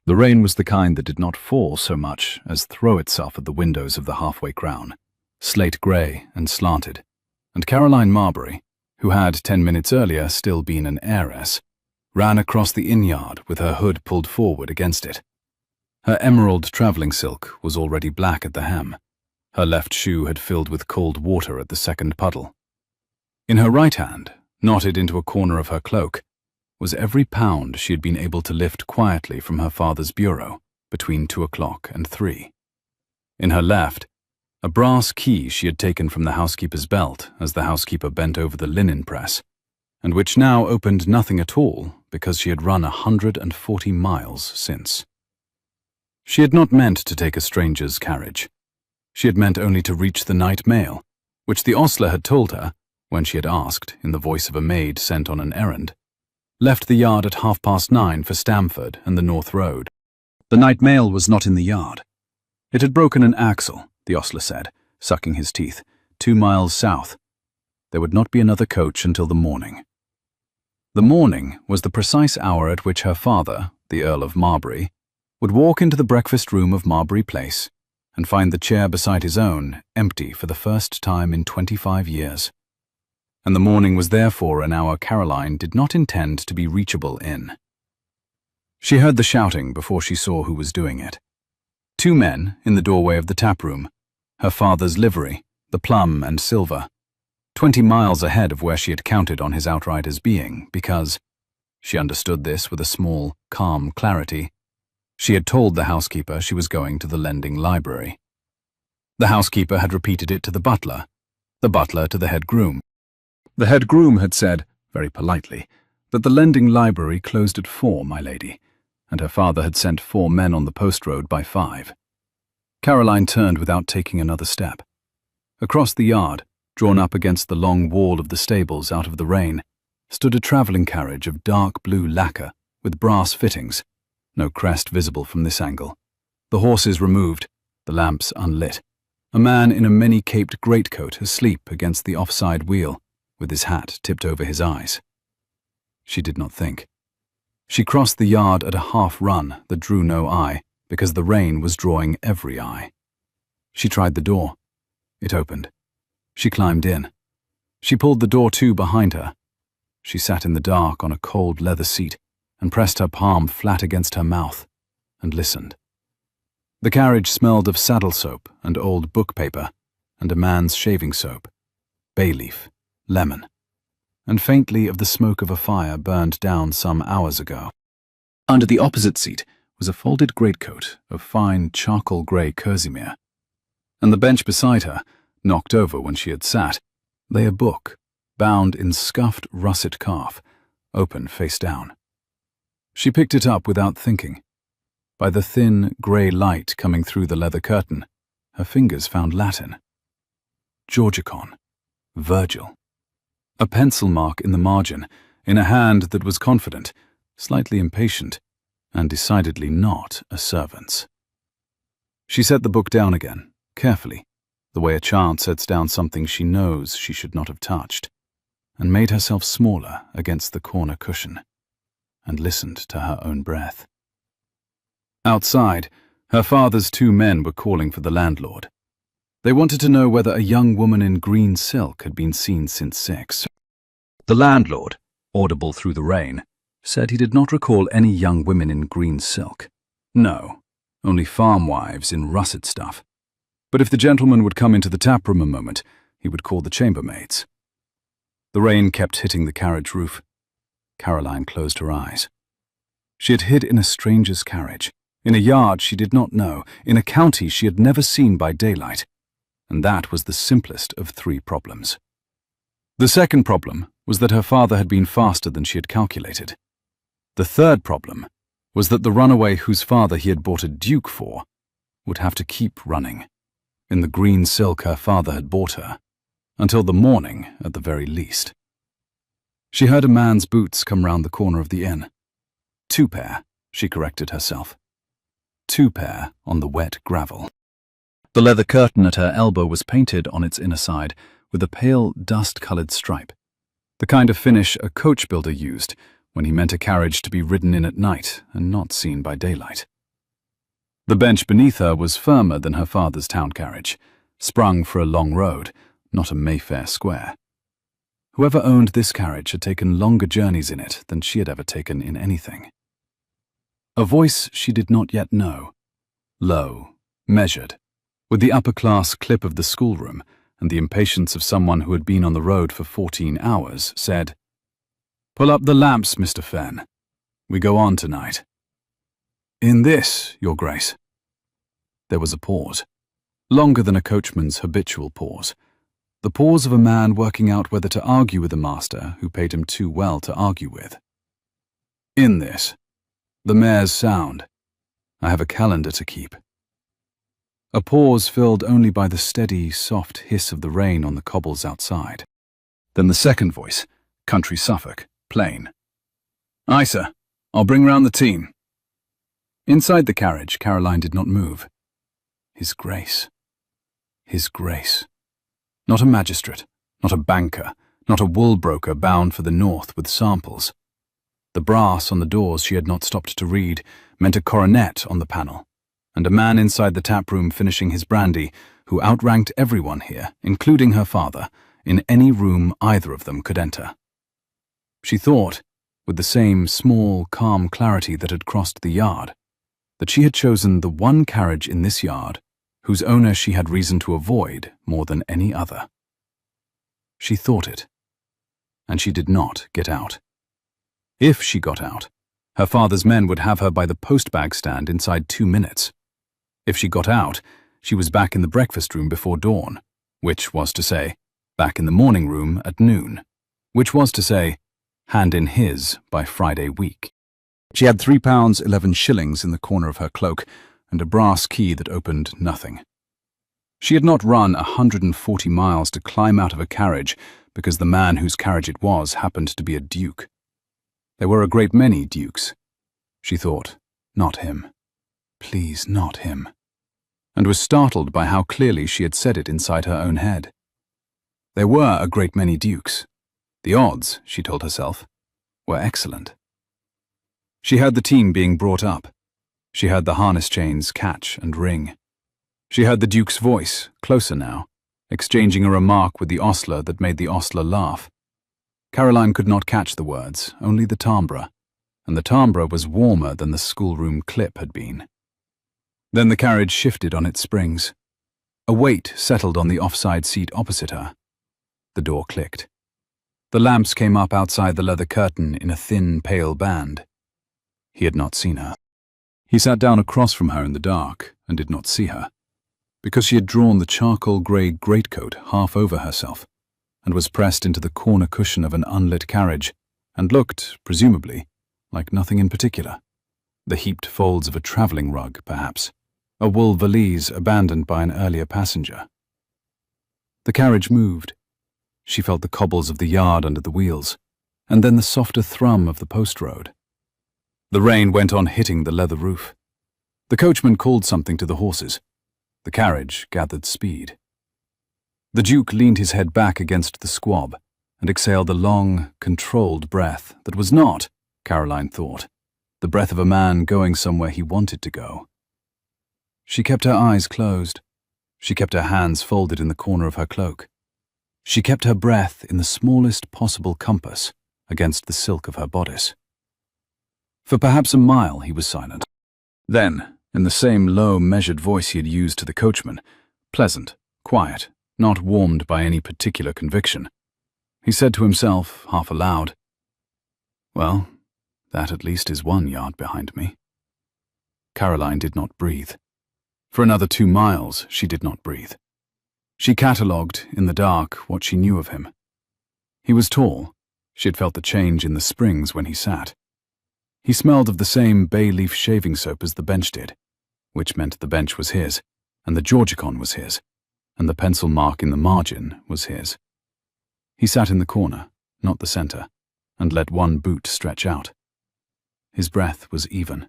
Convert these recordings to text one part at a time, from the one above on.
The rain was the kind that did not fall so much as throw itself at the windows of the halfway crown, slate grey and slanted, and Caroline Marbury, who had 10 minutes earlier still been an heiress, ran across the inn-yard with her hood pulled forward against it. Her emerald travelling silk was already black at the hem. Her left shoe had filled with cold water at the second puddle. In her right hand, knotted into a corner of her cloak, was every pound she had been able to lift quietly from her father's bureau between 2 o'clock and 3. In her left, a brass key she had taken from the housekeeper's belt as the housekeeper bent over the linen press, and which now opened nothing at all because she had run 140 miles since. She had not meant to take a stranger's carriage. She had meant only to reach the night mail, which the ostler had told her, when she had asked, in the voice of a maid sent on an errand, left the yard at 9:30 for Stamford and the North Road. The night mail was not in the yard. It had broken an axle, the ostler said, sucking his teeth, 2 miles south. There would not be another coach until the morning. The morning was the precise hour at which her father, the Earl of Marbury, would walk into the breakfast room of Marbury Place and find the chair beside his own empty for the first time in 25 years. And the morning was therefore an hour Caroline did not intend to be reachable in. She heard the shouting before she saw who was doing it. 2 men in the doorway of the tap-room, her father's livery, the plum and silver, 20 miles ahead of where she had counted on his outriders being, because, she understood this with a small, calm clarity, she had told the housekeeper she was going to the lending library. The housekeeper had repeated it to the butler to the head groom. The head groom had said, very politely, that the lending library closed at 4, my lady, and her father had sent 4 men on the post road by 5. Caroline turned without taking another step. Across the yard, drawn up against the long wall of the stables out of the rain, stood a travelling carriage of dark blue lacquer with brass fittings, no crest visible from this angle, the horses removed, the lamps unlit, a man in a many-caped greatcoat asleep against the offside wheel, with his hat tipped over his eyes. She did not think. She crossed the yard at a half-run that drew no eye, because the rain was drawing every eye. She tried the door. It opened. She climbed in. She pulled the door to behind her. She sat in the dark on a cold leather seat and pressed her palm flat against her mouth and listened. The carriage smelled of saddle soap and old book paper and a man's shaving soap, bay leaf, lemon, and faintly of the smoke of a fire burned down some hours ago. Under the opposite seat was a folded greatcoat of fine charcoal grey kerseymere, and the bench beside her, knocked over when she had sat, lay a book, bound in scuffed russet calf, open face down. She picked it up without thinking. By the thin, grey light coming through the leather curtain, her fingers found Latin. Georgicon, Virgil. A pencil mark in the margin, in a hand that was confident, slightly impatient, and decidedly not a servant's. She set the book down again, carefully, the way a child sets down something she knows she should not have touched, and made herself smaller against the corner cushion, and listened to her own breath. Outside, her father's 2 men were calling for the landlord. They wanted to know whether a young woman in green silk had been seen since 6. The landlord, audible through the rain, said he did not recall any young women in green silk. No, only farm wives in russet stuff. But if the gentleman would come into the tap-room a moment, he would call the chambermaids. The rain kept hitting the carriage roof. Caroline closed her eyes. She had hid in a stranger's carriage, in a yard she did not know, in a county she had never seen by daylight, and that was the simplest of 3 problems. The second problem was that her father had been faster than she had calculated. The third problem was that the runaway whose father he had bought a duke for would have to keep running, in the green silk her father had bought her, until the morning at the very least. She heard a man's boots come round the corner of the inn. 2 pair, she corrected herself. 2 pair on the wet gravel. The leather curtain at her elbow was painted on its inner side with a pale dust-coloured stripe, the kind of finish a coach builder used when he meant a carriage to be ridden in at night and not seen by daylight. The bench beneath her was firmer than her father's town carriage, sprung for a long road, not a Mayfair square. Whoever owned this carriage had taken longer journeys in it than she had ever taken in anything. A voice she did not yet know, low, measured, with the upper-class clip of the schoolroom and the impatience of someone who had been on the road for 14 hours, said, "Pull up the lamps, Mr. Fenn. We go on tonight." "In this, Your Grace." There was a pause, longer than a coachman's habitual pause, the pause of a man working out whether to argue with a master who paid him too well to argue with. "In this. The mare's sound. I have a calendar to keep." A pause filled only by the steady, soft hiss of the rain on the cobbles outside. Then the second voice, country Suffolk, plain. "Aye, sir. I'll bring round the team." Inside the carriage, Caroline did not move. His Grace. His Grace. Not a magistrate, not a banker, not a wool broker bound for the north with samples. The brass on the doors she had not stopped to read meant a coronet on the panel, and a man inside the tap-room finishing his brandy who outranked everyone here, including her father, in any room either of them could enter. She thought, with the same small, calm clarity that had crossed the yard, that she had chosen the one carriage in this yard whose owner she had reason to avoid more than any other. She thought it, and she did not get out. If she got out, her father's men would have her by the postbag stand inside 2 minutes. If she got out, she was back in the breakfast room before dawn, which was to say, back in the morning room at noon, which was to say, hand in his by Friday week. She had £3 11 shillings in the corner of her cloak and a brass key that opened nothing. She had not run 140 miles to climb out of a carriage because the man whose carriage it was happened to be a duke. There were a great many dukes. She thought, not him. Please, not him. And was startled by how clearly she had said it inside her own head. There were a great many dukes. The odds, she told herself, were excellent. She heard the team being brought up. She heard the harness chains catch and ring. She heard the Duke's voice, closer now, exchanging a remark with the ostler that made the ostler laugh. Caroline could not catch the words, only the timbre, and the timbre was warmer than the schoolroom clip had been. Then the carriage shifted on its springs. A weight settled on the offside seat opposite her. The door clicked. The lamps came up outside the leather curtain in a thin, pale band. He had not seen her. He sat down across from her in the dark and did not see her, because she had drawn the charcoal grey greatcoat half over herself and was pressed into the corner cushion of an unlit carriage and looked, presumably, like nothing in particular. The heaped folds of a travelling rug, perhaps, a wool valise abandoned by an earlier passenger. The carriage moved. She felt the cobbles of the yard under the wheels, and then the softer thrum of the post road. The rain went on hitting the leather roof. The coachman called something to the horses. The carriage gathered speed. The Duke leaned his head back against the squab and exhaled a long, controlled breath that was not, Caroline thought, the breath of a man going somewhere he wanted to go. She kept her eyes closed. She kept her hands folded in the corner of her cloak. She kept her breath in the smallest possible compass against the silk of her bodice. For perhaps a mile he was silent. Then, in the same low, measured voice he had used to the coachman, pleasant, quiet, not warmed by any particular conviction, he said to himself, half aloud, "Well, that at least is 1 yard behind me." Caroline did not breathe. For another 2 miles she did not breathe. She catalogued, in the dark, what she knew of him. He was tall. She had felt the change in the springs when he sat. He smelled of the same bay-leaf shaving soap as the bench did, which meant the bench was his, and the Georgicon was his, and the pencil mark in the margin was his. He sat in the corner, not the centre, and let one boot stretch out. His breath was even.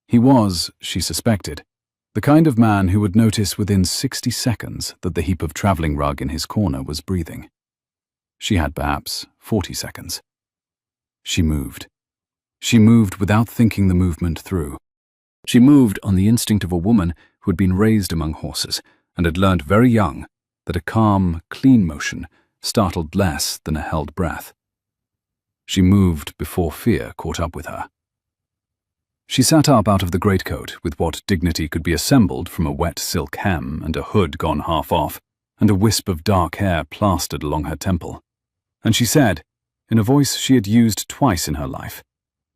He was, she suspected, the kind of man who would notice within 60 seconds that the heap of travelling rug in his corner was breathing. She had perhaps 40 seconds. She moved. She moved without thinking the movement through. She moved on the instinct of a woman who had been raised among horses and had learned very young that a calm, clean motion startled less than a held breath. She moved before fear caught up with her. She sat up out of the greatcoat with what dignity could be assembled from a wet silk hem and a hood gone half off, and a wisp of dark hair plastered along her temple. And she said, in a voice she had used twice in her life,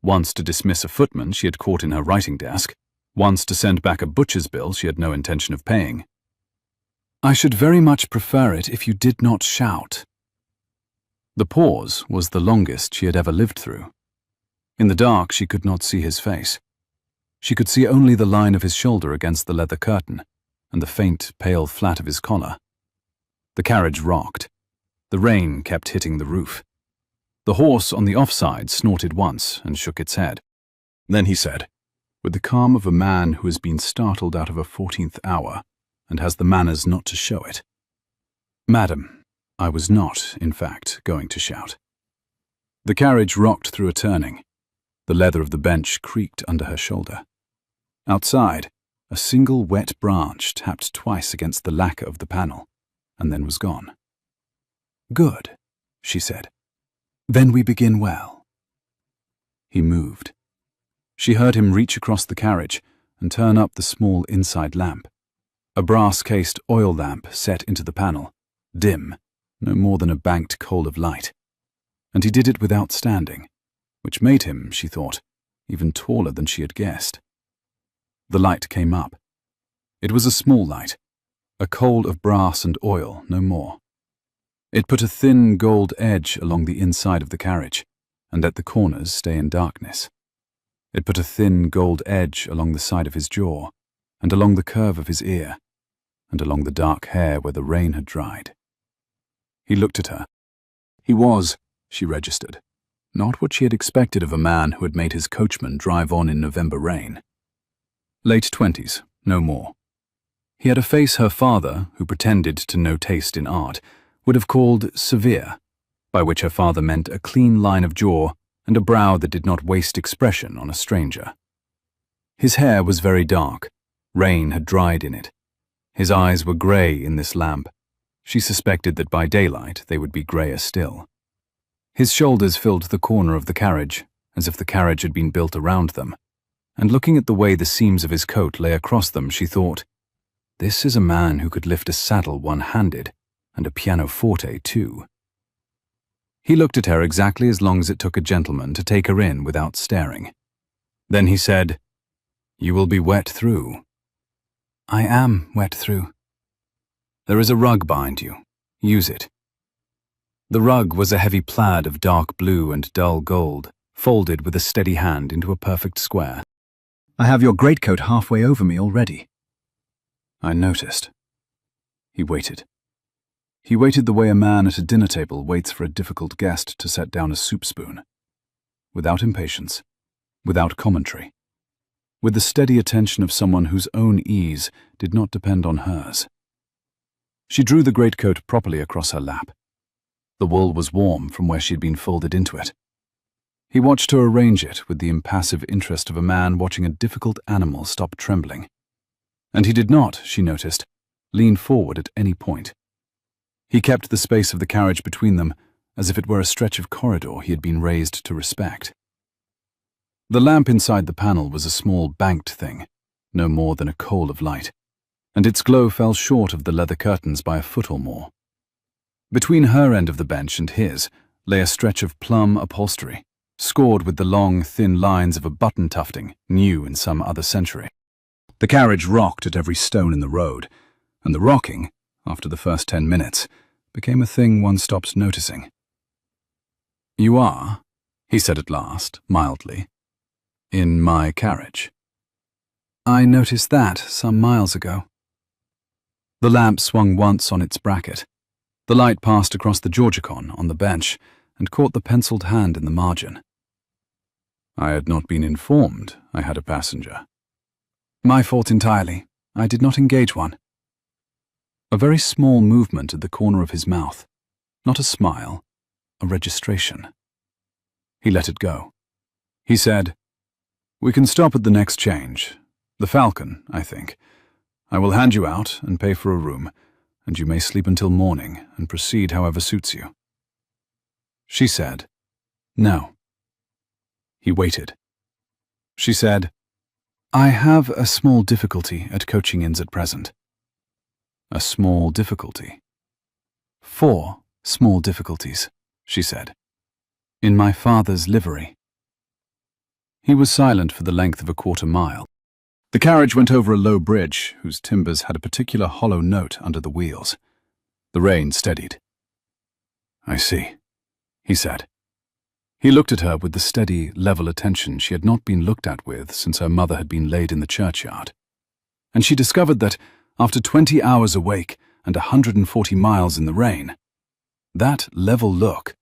once to dismiss a footman she had caught in her writing desk, once to send back a butcher's bill she had no intention of paying, "I should very much prefer it if you did not shout." The pause was the longest she had ever lived through. In the dark she could not see his face. She could see only the line of his shoulder against the leather curtain, and the faint, pale flat of his collar. The carriage rocked. The rain kept hitting the roof. The horse on the offside snorted once and shook its head. Then he said, with the calm of a man who has been startled out of a 14th hour and has the manners not to show it, "Madam, I was not, in fact, going to shout." The carriage rocked through a turning. The leather of the bench creaked under her shoulder. Outside, a single wet branch tapped twice against the lacquer of the panel, and then was gone. "Good," she said. "Then we begin well." He moved. She heard him reach across the carriage and turn up the small inside lamp. A brass-cased oil lamp set into the panel, dim, no more than a banked coal of light. And he did it without standing, which made him, she thought, even taller than she had guessed. The light came up. It was a small light, a coal of brass and oil, no more. It put a thin gold edge along the inside of the carriage, and let the corners stay in darkness. It put a thin gold edge along the side of his jaw, and along the curve of his ear, and along the dark hair where the rain had dried. He looked at her. He was, she registered, not what she had expected of a man who had made his coachman drive on in November rain. Late 20s, no more. He had a face her father, who pretended to no taste in art, would have called severe, by which her father meant a clean line of jaw and a brow that did not waste expression on a stranger. His hair was very dark. Rain had dried in it. His eyes were grey in this lamp. She suspected that by daylight they would be greyer still. His shoulders filled the corner of the carriage, as if the carriage had been built around them, and looking at the way the seams of his coat lay across them, she thought, "This is a man who could lift a saddle one-handed, and a pianoforte too." He looked at her exactly as long as it took a gentleman to take her in without staring. Then he said, "You will be wet through." "I am wet through." "There is a rug behind you. Use it." The rug was a heavy plaid of dark blue and dull gold, folded with a steady hand into a perfect square. "I have your greatcoat halfway over me already." I noticed. He waited. He waited the way a man at a dinner table waits for a difficult guest to set down a soup spoon. Without impatience, without commentary, with the steady attention of someone whose own ease did not depend on hers. She drew the greatcoat properly across her lap. The wool was warm from where she had been folded into it. He watched her arrange it with the impassive interest of a man watching a difficult animal stop trembling. And he did not, she noticed, lean forward at any point. He kept the space of the carriage between them as if it were a stretch of corridor he had been raised to respect. The lamp inside the panel was a small banked thing, no more than a coal of light, and its glow fell short of the leather curtains by a foot or more. Between her end of the bench and his lay a stretch of plum upholstery, scored with the long, thin lines of a button tufting, new in some other century. The carriage rocked at every stone in the road, and the rocking, after the first 10 minutes, became a thing one stopped noticing. "You are," he said at last, mildly, "in my carriage." "I noticed that some miles ago." The lamp swung once on its bracket. The light passed across the Georgicon on the bench and caught the penciled hand in the margin. "I had not been informed I had a passenger." "My fault entirely. I did not engage one." A very small movement at the corner of his mouth. Not a smile, a registration. He let it go. He said, "We can stop at the next change. "The Falcon, I think. I will hand you out and pay for a room, and you may sleep until morning and proceed however suits you." She said, "No." He waited. She said, "I have a small difficulty at coaching inns at present." A small difficulty. 4 small difficulties, she said. In my father's livery. He was silent for the length of a quarter-mile. The carriage went over a low bridge whose timbers had a particular hollow note under the wheels. The rain steadied. "I see," he said. He looked at her with the steady, level attention she had not been looked at with since her mother had been laid in the churchyard. And she discovered that, after 20 hours awake and 140 miles in the rain, that level look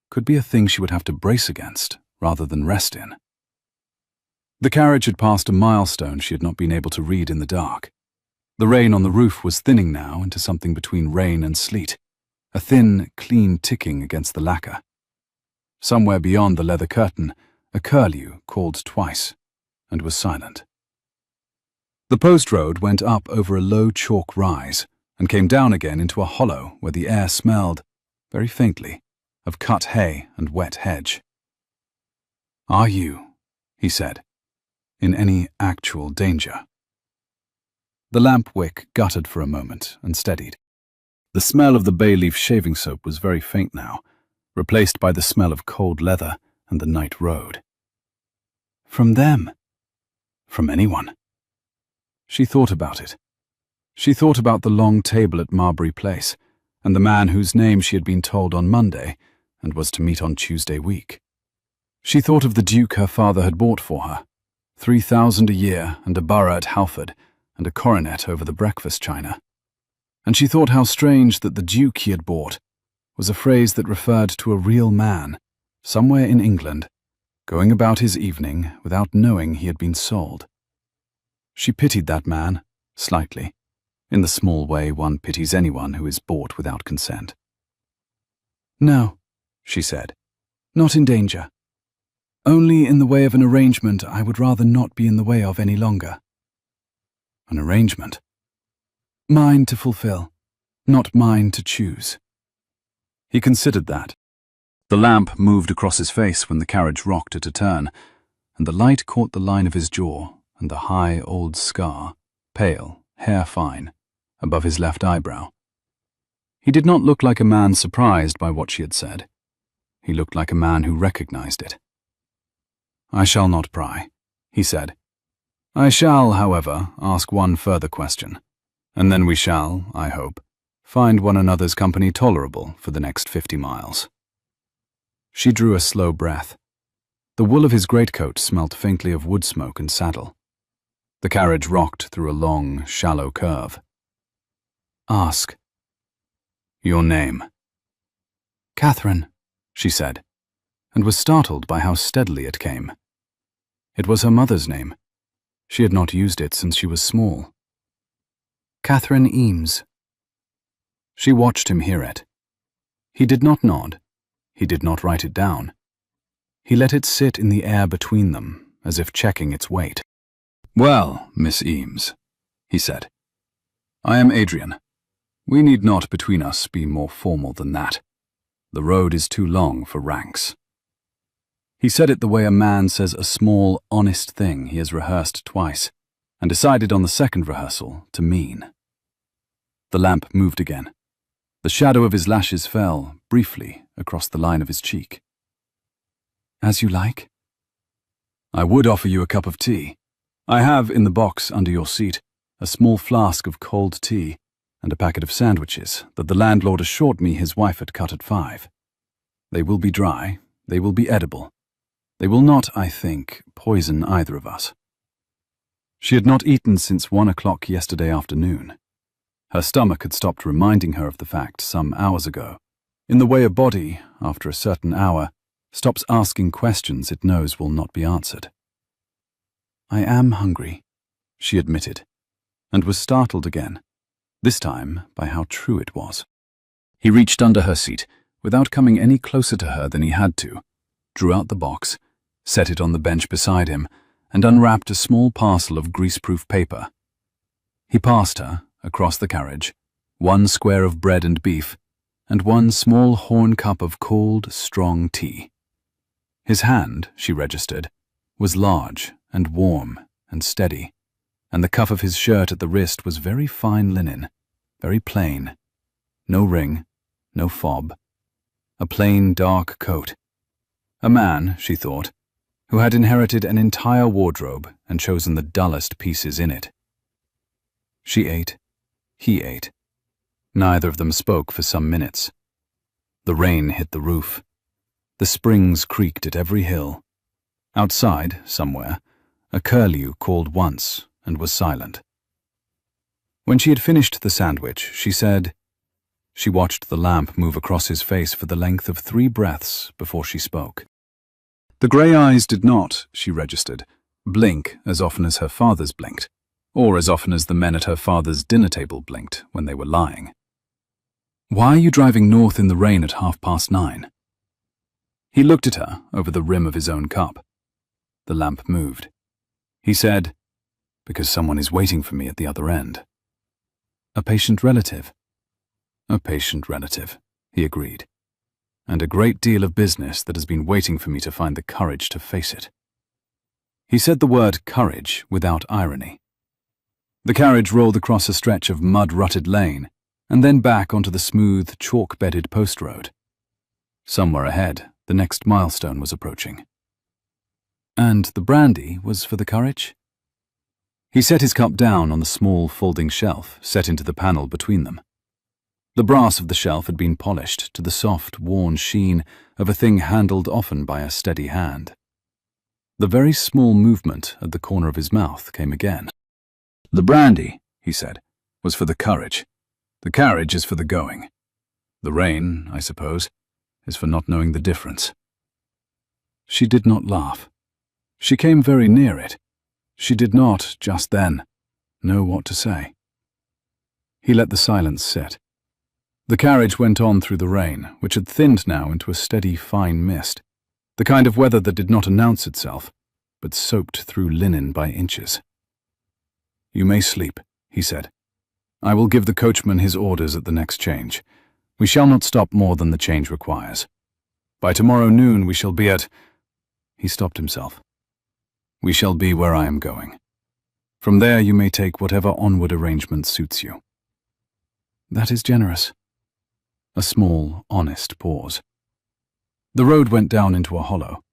could be a thing she would have to brace against rather than rest in. The carriage had passed a milestone she had not been able to read in the dark. The rain on the roof was thinning now into something between rain and sleet, a thin, clean ticking against the lacquer. Somewhere beyond the leather curtain, a curlew called twice and was silent. The post road went up over a low chalk rise and came down again into a hollow where the air smelled, very faintly, of cut hay and wet hedge. "Are you," he said, "in any actual danger?" The lamp wick guttered for a moment and steadied. The smell of the bay-leaf shaving soap was very faint now, replaced by the smell of cold leather and the night road. From them? From anyone? She thought about it. She thought about the long table at Marbury Place, and the man whose name she had been told on Monday and was to meet on Tuesday week. She thought of the Duke her father had bought for her, 3,000 a year and a borough at Halford and a coronet over the breakfast china. And she thought how strange that the Duke he had bought was a phrase that referred to a real man, somewhere in England, going about his evening without knowing he had been sold. She pitied that man, slightly, in the small way one pities anyone who is bought without consent. "No," she said, "not in danger. Only in the way of an arrangement I would rather not be in the way of any longer." An arrangement? Mine to fulfill, not mine to choose. He considered that. The lamp moved across his face when the carriage rocked at a turn, and the light caught the line of his jaw and the high old scar, pale, hair-fine, above his left eyebrow. He did not look like a man surprised by what she had said. He looked like a man who recognized it. "I shall not pry," he said. "I shall, however, ask one further question, and then we shall, I hope, find one another's company tolerable for the next 50 miles. She drew a slow breath. The wool of his greatcoat smelt faintly of wood smoke and saddle. The carriage rocked through a long, shallow curve. "Ask." "Your name?" "Catherine," she said, and was startled by how steadily it came. It was her mother's name. She had not used it since she was small. "Catherine Eames." She watched him hear it. He did not nod. He did not write it down. He let it sit in the air between them, as if checking its weight. "Well, Miss Eames," he said, "I am Adrian. We need not between us be more formal than that. The road is too long for ranks." He said it the way a man says a small, honest thing he has rehearsed twice, and decided on the second rehearsal to mean. The lamp moved again. The shadow of his lashes fell, briefly, across the line of his cheek. "As you like." "I would offer you a cup of tea. I have, in the box under your seat, a small flask of cold tea and a packet of sandwiches that the landlord assured me his wife had cut at 5. They will be dry, they will be edible. They will not, I think, poison either of us." She had not eaten since 1 o'clock yesterday afternoon. Her stomach had stopped reminding her of the fact some hours ago, in the way a body, after a certain hour, stops asking questions it knows will not be answered. "I am hungry," she admitted, and was startled again, this time by how true it was. He reached under her seat, without coming any closer to her than he had to, drew out the box, set it on the bench beside him, and unwrapped a small parcel of greaseproof paper. He passed her, across the carriage, one square of bread and beef, and one small horn cup of cold, strong tea. His hand, she registered, was large and warm and steady, and the cuff of his shirt at the wrist was very fine linen, very plain. No ring, no fob. A plain, dark coat. A man, she thought, who had inherited an entire wardrobe and chosen the dullest pieces in it. She ate. He ate. Neither of them spoke for some minutes. The rain hit the roof. The springs creaked at every hill. Outside, somewhere, a curlew called once and was silent. When she had finished the sandwich, she said. She watched the lamp move across his face for the length of 3 breaths before she spoke. The grey eyes did not, she registered, blink as often as her father's blinked, or as often as the men at her father's dinner table blinked when they were lying. "Why are you driving north in the rain at 9:30? He looked at her over the rim of his own cup. The lamp moved. He said, "Because someone is waiting for me at the other end." "A patient relative?" "A patient relative," he agreed. "And a great deal of business that has been waiting for me to find the courage to face it." He said the word courage without irony. The carriage rolled across a stretch of mud-rutted lane, and then back onto the smooth, chalk-bedded post road. Somewhere ahead, the next milestone was approaching. "And the brandy was for the courage?" He set his cup down on the small folding shelf set into the panel between them. The brass of the shelf had been polished to the soft, worn sheen of a thing handled often by a steady hand. The very small movement at the corner of his mouth came again. "The brandy," he said, "was for the courage. The carriage is for the going. The rain, I suppose, is for not knowing the difference." She did not laugh. She came very near it. She did not, just then, know what to say. He let the silence sit. The carriage went on through the rain, which had thinned now into a steady, fine mist, the kind of weather that did not announce itself, but soaked through linen by inches. "You may sleep," he said. "I will give the coachman his orders at the next change. We shall not stop more than the change requires. By tomorrow noon we shall be at—" He stopped himself. "We shall be where I am going. From there you may take whatever onward arrangement suits you." "That is generous." A small, honest pause. The road went down into a hollow.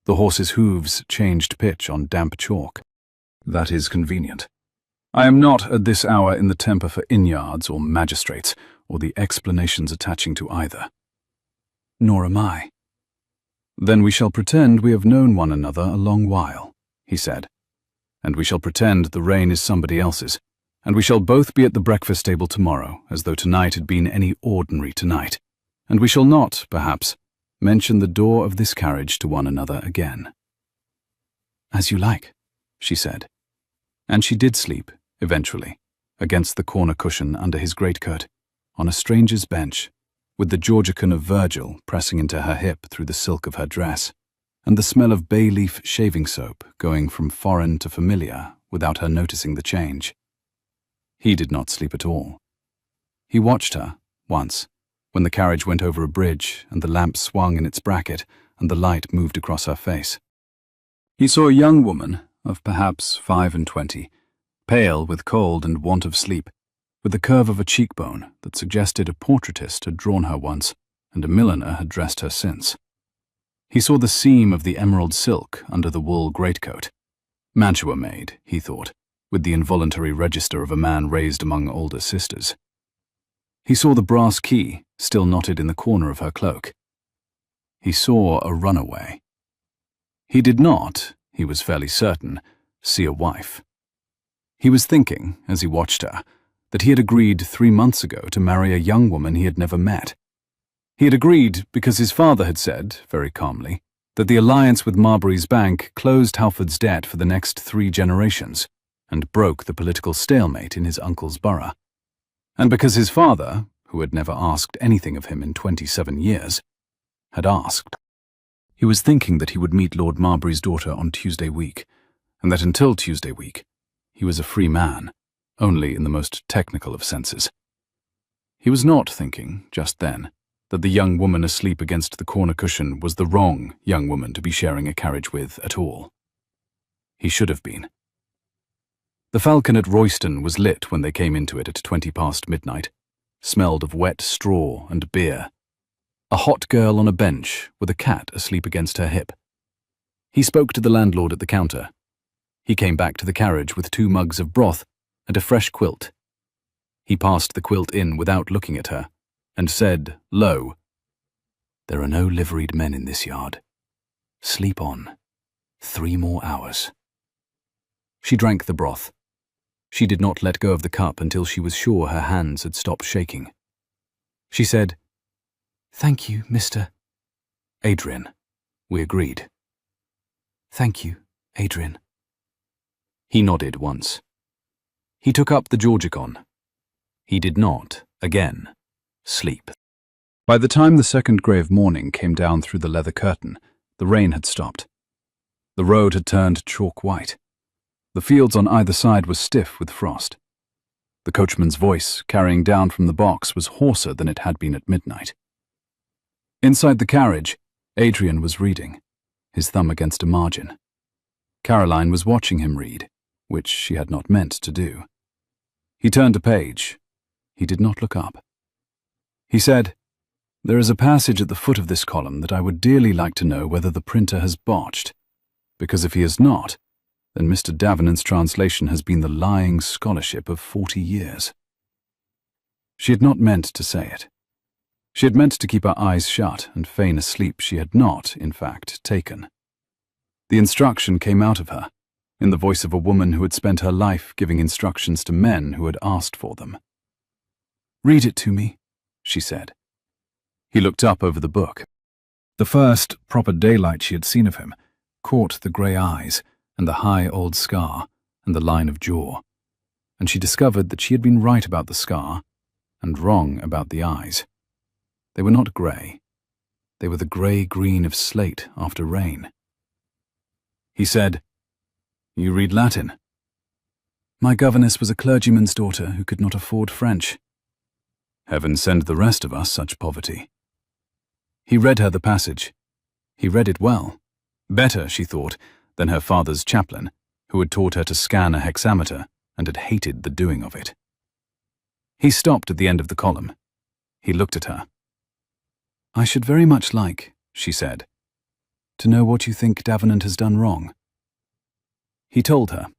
The horses' hooves changed pitch on damp chalk. "That is convenient. I am not at this hour in the temper for inn-yards or magistrates, or the explanations attaching to either." "Nor am I." "Then we shall pretend we have known one another a long while," he said. "And we shall pretend the rain is somebody else's, and we shall both be at the breakfast table tomorrow, as though tonight had been any ordinary tonight, and we shall not, perhaps, mention the door of this carriage to one another again." "As you like," she said. And she did sleep, eventually, against the corner cushion under his greatcoat, on a stranger's bench, with the Georgican of Virgil pressing into her hip through the silk of her dress, and the smell of bay-leaf shaving soap going from foreign to familiar without her noticing the change. He did not sleep at all. He watched her, once, when the carriage went over a bridge and the lamp swung in its bracket and the light moved across her face. He saw a young woman of perhaps 25, pale with cold and want of sleep, with the curve of a cheekbone that suggested a portraitist had drawn her once and a milliner had dressed her since. He saw the seam of the emerald silk under the wool greatcoat. Mantua made, he thought, with the involuntary register of a man raised among older sisters. He saw the brass key still knotted in the corner of her cloak. He saw a runaway. He did not, he was fairly certain, see a wife. He was thinking, as he watched her, that he had agreed 3 months ago to marry a young woman he had never met. He had agreed because his father had said, very calmly, that the alliance with Marbury's bank closed Halford's debt for the next 3 generations and broke the political stalemate in his uncle's borough. And because his father, who had never asked anything of him in 27 years, had asked. He was thinking that he would meet Lord Marbury's daughter on Tuesday week, and that until Tuesday week, he was a free man, only in the most technical of senses. He was not thinking, just then, that the young woman asleep against the corner cushion was the wrong young woman to be sharing a carriage with at all. He should have been. The Falcon at Royston was lit when they came into it at 20 past midnight, smelled of wet straw and beer. A hot girl on a bench with a cat asleep against her hip. He spoke to the landlord at the counter. He came back to the carriage with 2 mugs of broth and a fresh quilt. He passed the quilt in without looking at her, and said, low, "There are no liveried men in this yard. Sleep on. 3 more hours." She drank the broth. She did not let go of the cup until she was sure her hands had stopped shaking. She said, "Thank you, Mr. Adrian." We agreed. "Thank you, Adrian." He nodded once. He took up the Georgicon. He did not, again, sleep. By the time the second grey of morning came down through the leather curtain, the rain had stopped. The road had turned chalk white. The fields on either side were stiff with frost. The coachman's voice, carrying down from the box, was hoarser than it had been at midnight. Inside the carriage, Adrian was reading, his thumb against a margin. Caroline was watching him read, which she had not meant to do. He turned a page. He did not look up. He said, "There is a passage at the foot of this column that I would dearly like to know whether the printer has botched, because if he has not, then Mr. Davenant's translation has been the lying scholarship of 40 years. She had not meant to say it. She had meant to keep her eyes shut and feign a sleep she had not, in fact, taken. The instruction came out of her, in the voice of a woman who had spent her life giving instructions to men who had asked for them. "Read it to me," she said. He looked up over the book. The first proper daylight she had seen of him caught the grey eyes and the high old scar and the line of jaw, and she discovered that she had been right about the scar and wrong about the eyes. They were not grey. They were the grey-green of slate after rain. He said, "You read Latin?" "My governess was a clergyman's daughter who could not afford French." "Heaven send the rest of us such poverty." He read her the passage. He read it well. Better, she thought, than her father's chaplain, who had taught her to scan a hexameter and had hated the doing of it. He stopped at the end of the column. He looked at her. "I should very much like," she said, "to know what you think Davenant has done wrong." He told her.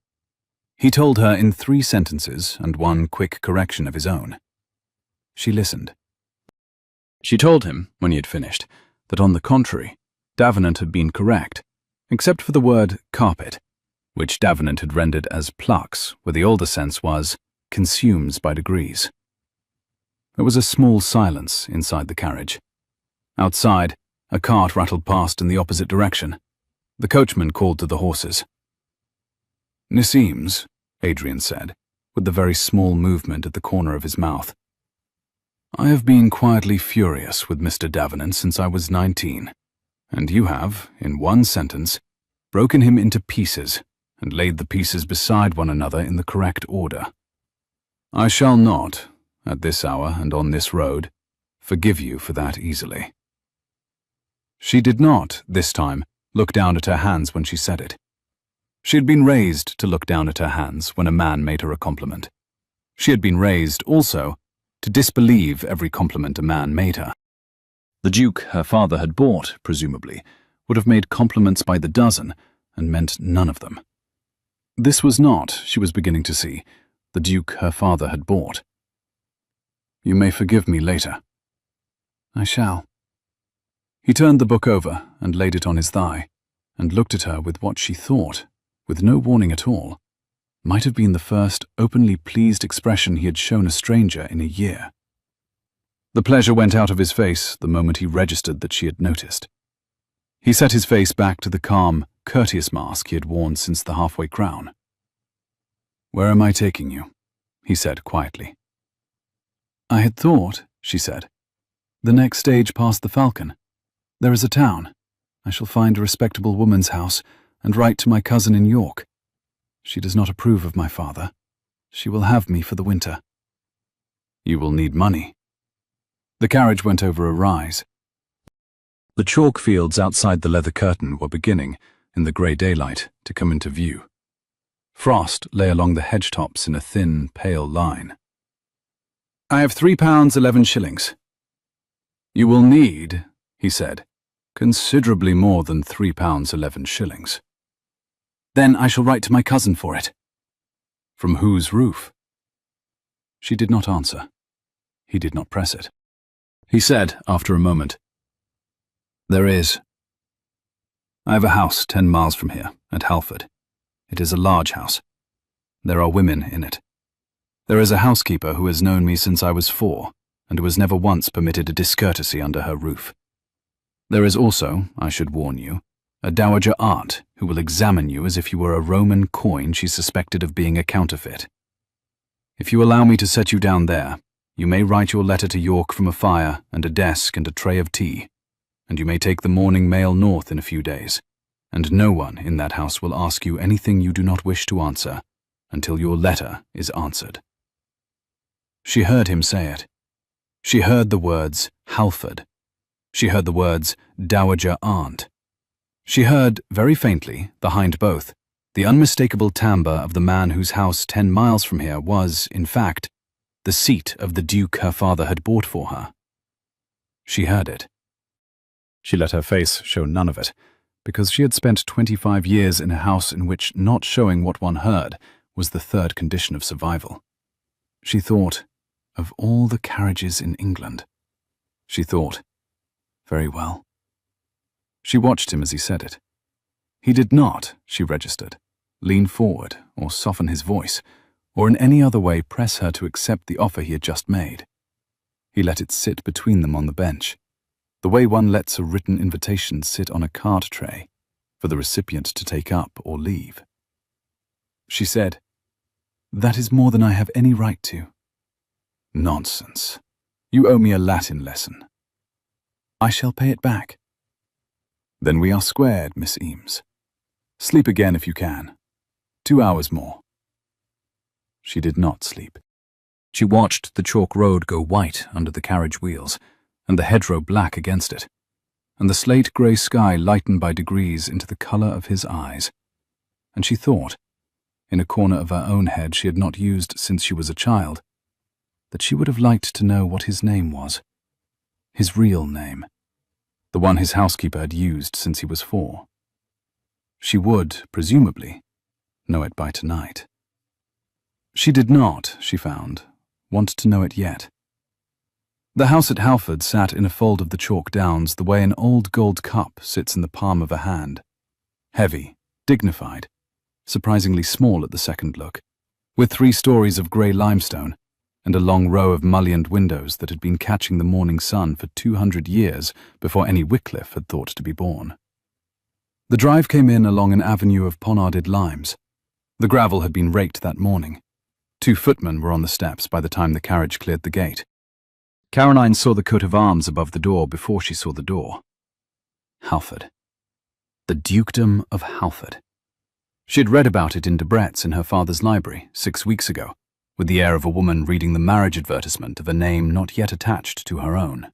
He told her in 3 sentences and 1 quick correction of his own. She listened. She told him, when he had finished, that on the contrary, Davenant had been correct, except for the word carpet, which Davenant had rendered as plucks, where the older sense was consumes by degrees. There was a small silence inside the carriage. Outside, a cart rattled past in the opposite direction. The coachman called to the horses. "Nisseems," Adrian said, with a very small movement at the corner of his mouth. "I have been quietly furious with Mr. Davenant since I was 19. And you have, in 1 sentence, broken him into pieces and laid the pieces beside one another in the correct order. I shall not, at this hour and on this road, forgive you for that easily." She did not, this time, look down at her hands when she said it. She had been raised to look down at her hands when a man made her a compliment. She had been raised, also, to disbelieve every compliment a man made her. The Duke her father had bought, presumably, would have made compliments by the dozen and meant none of them. This was not, she was beginning to see, the Duke her father had bought. "You may forgive me later." "I shall." He turned the book over and laid it on his thigh, and looked at her with what she thought, with no warning at all, might have been the first openly pleased expression he had shown a stranger in a year. The pleasure went out of his face the moment he registered that she had noticed. He set his face back to the calm, courteous mask he had worn since the halfway crown. "Where am I taking you?" he said quietly. "I had thought," she said, "the next stage past the Falcon. There is a town. I shall find a respectable woman's house and write to my cousin in York. She does not approve of my father. She will have me for the winter. You will need money. The carriage went over a rise. The chalk fields outside the leather curtain were beginning, in the grey daylight, to come into view. Frost lay along the hedge tops in a thin, pale line. I have £3 11 shillings. You will need, he said, considerably more than £3 11 shillings. Then I shall write to my cousin for it. From whose roof? She did not answer. He did not press it. He said, after a moment, There is. I have a house 10 miles from here, at Halford. It is a large house. There are women in it. There is a housekeeper who has known me since I was 4, and who has never once permitted a discourtesy under her roof. There is also, I should warn you, a dowager aunt who will examine you as if you were a Roman coin she suspected of being a counterfeit. If you allow me to set you down there, you may write your letter to York from a fire and a desk and a tray of tea, and you may take the morning mail north in a few days, and no one in that house will ask you anything you do not wish to answer until your letter is answered. She heard him say it. She heard the words Halford. She heard the words dowager aunt. She heard, very faintly, behind both, the unmistakable timbre of the man whose house 10 miles from here was, in fact, the seat of the duke her father had bought for her. She heard it. She let her face show none of it, because she had spent 25 years in a house in which not showing what one heard was the third condition of survival. She thought, of all the carriages in England. She thought, very well. She watched him as he said it. He did not, she registered, lean forward or soften his voice, or in any other way press her to accept the offer he had just made. He let it sit between them on the bench, the way one lets a written invitation sit on a card tray, for the recipient to take up or leave. She said, That is more than I have any right to. Nonsense. You owe me a Latin lesson. I shall pay it back. Then we are squared, Miss Eames. Sleep again if you can. 2 hours more. She did not sleep. She watched the chalk road go white under the carriage wheels, and the hedgerow black against it, and the slate-grey sky lighten by degrees into the colour of his eyes. And she thought, in a corner of her own head she had not used since she was a child, that she would have liked to know what his name was. His real name. The one his housekeeper had used since he was 4. She would, presumably, know it by tonight. She did not, she found, want to know it yet. The house at Halford sat in a fold of the chalk downs the way an old gold cup sits in the palm of a hand. Heavy, dignified, surprisingly small at the second look, with 3 stories of grey limestone, and a long row of mullioned windows that had been catching the morning sun for 200 years before any Wycliffe had thought to be born. The drive came in along an avenue of ponarded limes. The gravel had been raked that morning. 2 footmen were on the steps by the time the carriage cleared the gate. Caroline saw the coat of arms above the door before she saw the door. Halford. The Dukedom of Halford. She had read about it in Debrett's in her father's library 6 weeks ago, with the air of a woman reading the marriage advertisement of a name not yet attached to her own.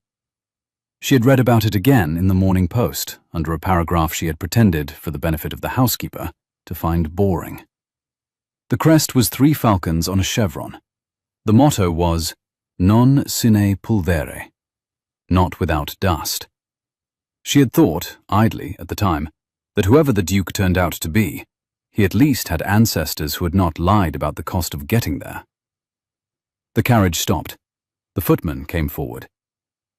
She had read about it again in the Morning Post, under a paragraph she had pretended, for the benefit of the housekeeper, to find boring. The crest was 3 falcons on a chevron. The motto was, Non sine pulvere, not without dust. She had thought, idly at the time, that whoever the Duke turned out to be, he at least had ancestors who had not lied about the cost of getting there. The carriage stopped. The footman came forward.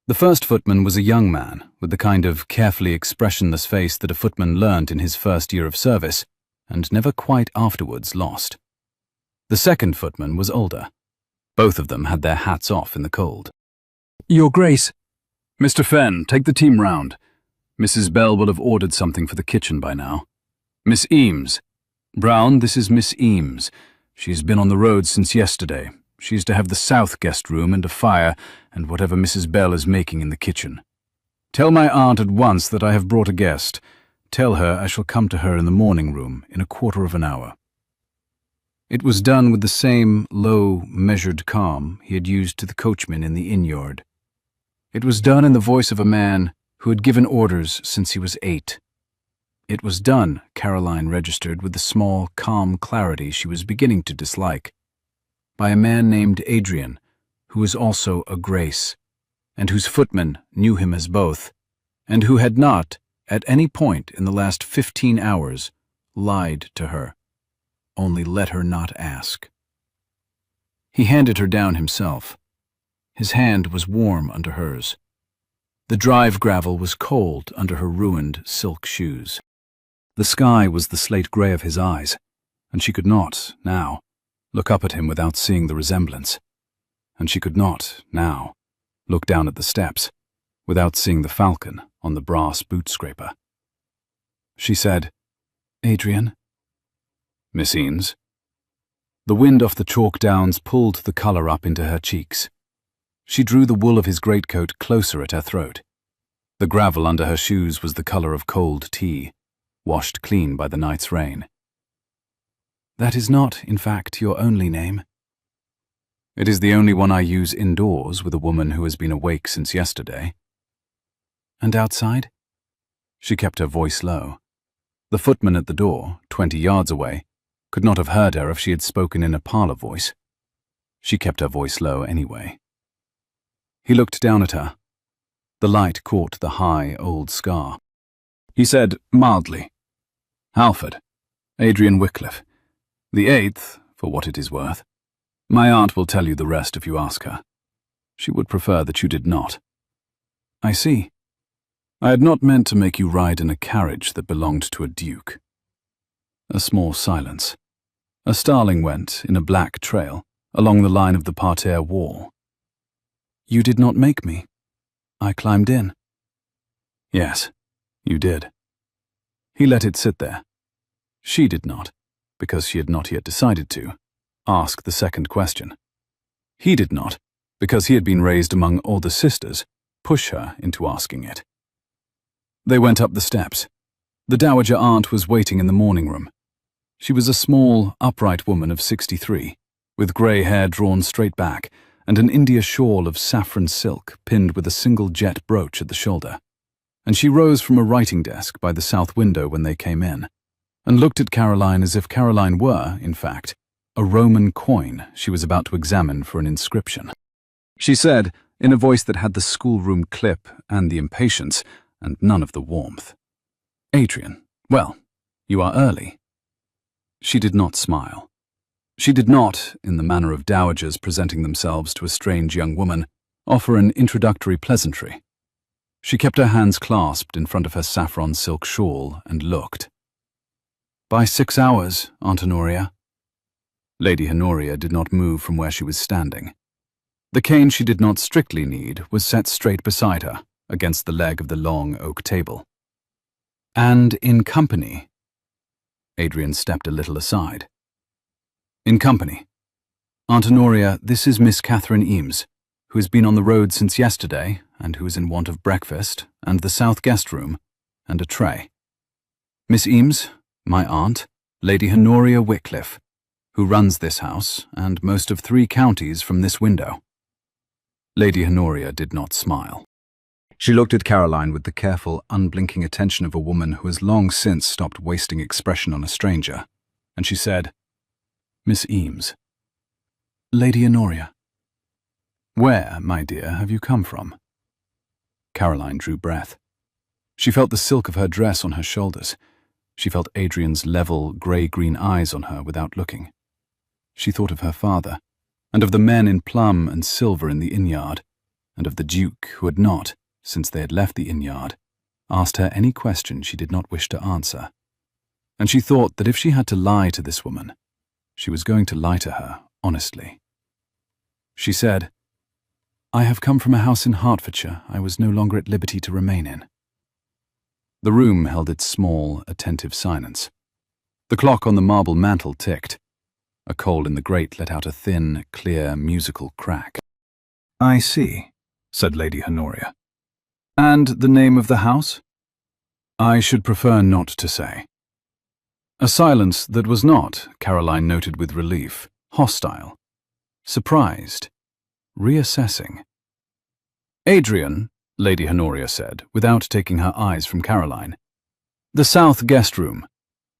The first footman was a young man, with the kind of carefully expressionless face that a footman learnt in his first year of service, and never quite afterwards lost. The second footman was older. Both of them had their hats off in the cold. Your Grace. Mr. Fenn, take the team round. Mrs. Bell will have ordered something for the kitchen by now. Miss Eames. Brown, this is Miss Eames. She's been on the road since yesterday. She's to have the south guest room and a fire and whatever Mrs. Bell is making in the kitchen. Tell my aunt at once that I have brought a guest. Tell her I shall come to her in the morning room in a quarter of an hour. It was done with the same low, measured calm he had used to the coachman in the inn-yard. It was done in the voice of a man who had given orders since he was 8. It was done, Caroline registered with the small, calm clarity she was beginning to dislike, by a man named Adrian, who was also a Grace, and whose footman knew him as both, and who had not, at any point in the last 15 hours, lied to her, only let her not ask. He handed her down himself. His hand was warm under hers. The drive gravel was cold under her ruined silk shoes. The sky was the slate grey of his eyes, and she could not, now, look up at him without seeing the resemblance. And she could not, now, look down at the steps without seeing the falcon on the brass boot scraper. She said, "Adrian?" "Miss Eames?" The wind off the chalk downs pulled the colour up into her cheeks. She drew the wool of his greatcoat closer at her throat. The gravel under her shoes was the colour of cold tea, washed clean by the night's rain. "That is not, in fact, your only name." "It is the only one I use indoors with a woman who has been awake since yesterday." "And outside?" She kept her voice low. The footman at the door, 20 yards away, could not have heard her if she had spoken in a parlour voice. She kept her voice low anyway. He looked down at her. The light caught the high, old scar. He said mildly, "Halford, Adrian Wycliffe, the 8th, for what it is worth. My aunt will tell you the rest if you ask her. She would prefer that you did not." "I see. I had not meant to make you ride in a carriage that belonged to a duke." A small silence. A starling went, in a black trail, along the line of the parterre wall. "You did not make me. I climbed in." "Yes, you did." He let it sit there. She did not, because she had not yet decided to, ask the second question. He did not, because he had been raised among all the sisters, push her into asking it. They went up the steps. The dowager aunt was waiting in the morning room. She was a small, upright woman of 63, with grey hair drawn straight back, and an India shawl of saffron silk pinned with a single jet brooch at the shoulder. And she rose from a writing desk by the south window when they came in, and looked at Caroline as if Caroline were, in fact, a Roman coin she was about to examine for an inscription. She said, in a voice that had the schoolroom clip and the impatience, and none of the warmth, "Adrian, well, you are early." She did not smile. She did not, in the manner of dowagers presenting themselves to a strange young woman, offer an introductory pleasantry. She kept her hands clasped in front of her saffron silk shawl and looked. "By 6 hours, Aunt Honoria." Lady Honoria did not move from where she was standing. The cane she did not strictly need was set straight beside her, against the leg of the long oak table. "And in company." Adrian stepped a little aside. "In company. Aunt Honoria, this is Miss Catherine Eames, who has been on the road since yesterday, and who is in want of breakfast, and the south guest room, and a tray. Miss Eames, my aunt, Lady Honoria Wycliffe, who runs this house, and most of 3 counties from this window." Lady Honoria did not smile. She looked at Caroline with the careful, unblinking attention of a woman who has long since stopped wasting expression on a stranger, and she said, "Miss Eames." "Lady Honoria." "Where, my dear, have you come from?" Caroline drew breath. She felt the silk of her dress on her shoulders. She felt Adrian's level, grey-green eyes on her without looking. She thought of her father, and of the men in plum and silver in the inn-yard, and of the Duke who had not, since they had left the inn-yard, asked her any question she did not wish to answer. And she thought that if she had to lie to this woman, she was going to lie to her honestly. She said, "I have come from a house in Hertfordshire I was no longer at liberty to remain in." The room held its small, attentive silence. The clock on the marble mantel ticked. A coal in the grate let out a thin, clear, musical crack. "I see," said Lady Honoria. "And the name of the house?" "I should prefer not to say." A silence that was not, Caroline noted with relief, hostile, surprised, reassessing. "Adrian," Lady Honoria said, without taking her eyes from Caroline. "The south guest room.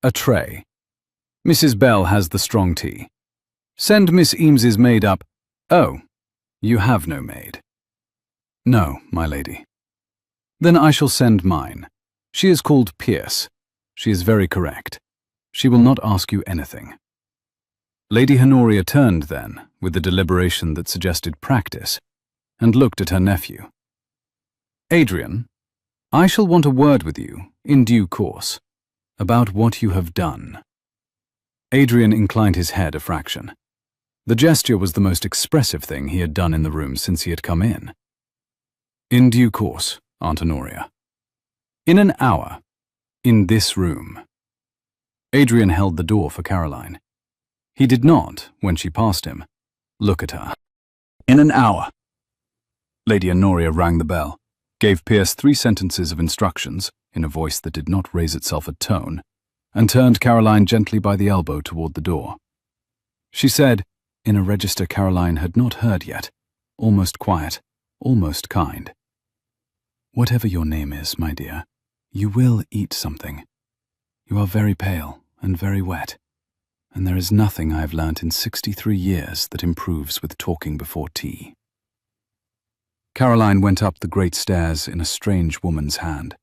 A tray. Mrs. Bell has the strong tea. Send Miss Eames's maid up." "Oh, you have no maid." "No, my lady." "Then I shall send mine. She is called Pierce. She is very correct. She will not ask you anything." Lady Honoria turned then, with a deliberation that suggested practice, and looked at her nephew. "Adrian, I shall want a word with you, in due course, about what you have done." Adrian inclined his head a fraction. The gesture was the most expressive thing he had done in the room since he had come in. "In due course, Aunt Honoria. In an hour. In this room." Adrian held the door for Caroline. He did not, when she passed him, look at her. "In an hour." Lady Honoria rang the bell, gave Pierce 3 sentences of instructions, in a voice that did not raise itself a tone, and turned Caroline gently by the elbow toward the door. She said, in a register Caroline had not heard yet, almost quiet, almost kind, "Whatever your name is, my dear, you will eat something. You are very pale and very wet, and there is nothing I have learnt in 63 years that improves with talking before tea." Caroline went up the great stairs in a strange woman's hand.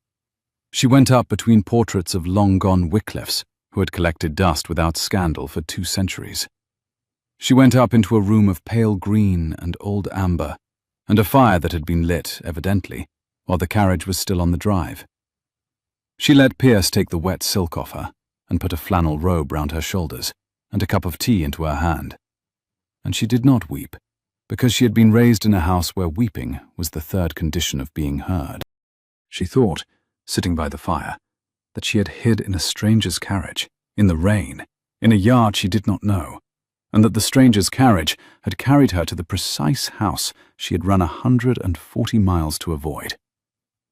She went up between portraits of long-gone Wycliffes who had collected dust without scandal for 2 centuries. She went up into a room of pale green and old amber, and a fire that had been lit, evidently, while the carriage was still on the drive. She let Pierce take the wet silk off her, and put a flannel robe round her shoulders, and a cup of tea into her hand. And she did not weep, because she had been raised in a house where weeping was the 3rd condition of being heard. She thought, sitting by the fire, that she had hid in a stranger's carriage, in the rain, in a yard she did not know, and that the stranger's carriage had carried her to the precise house she had run 140 miles to avoid,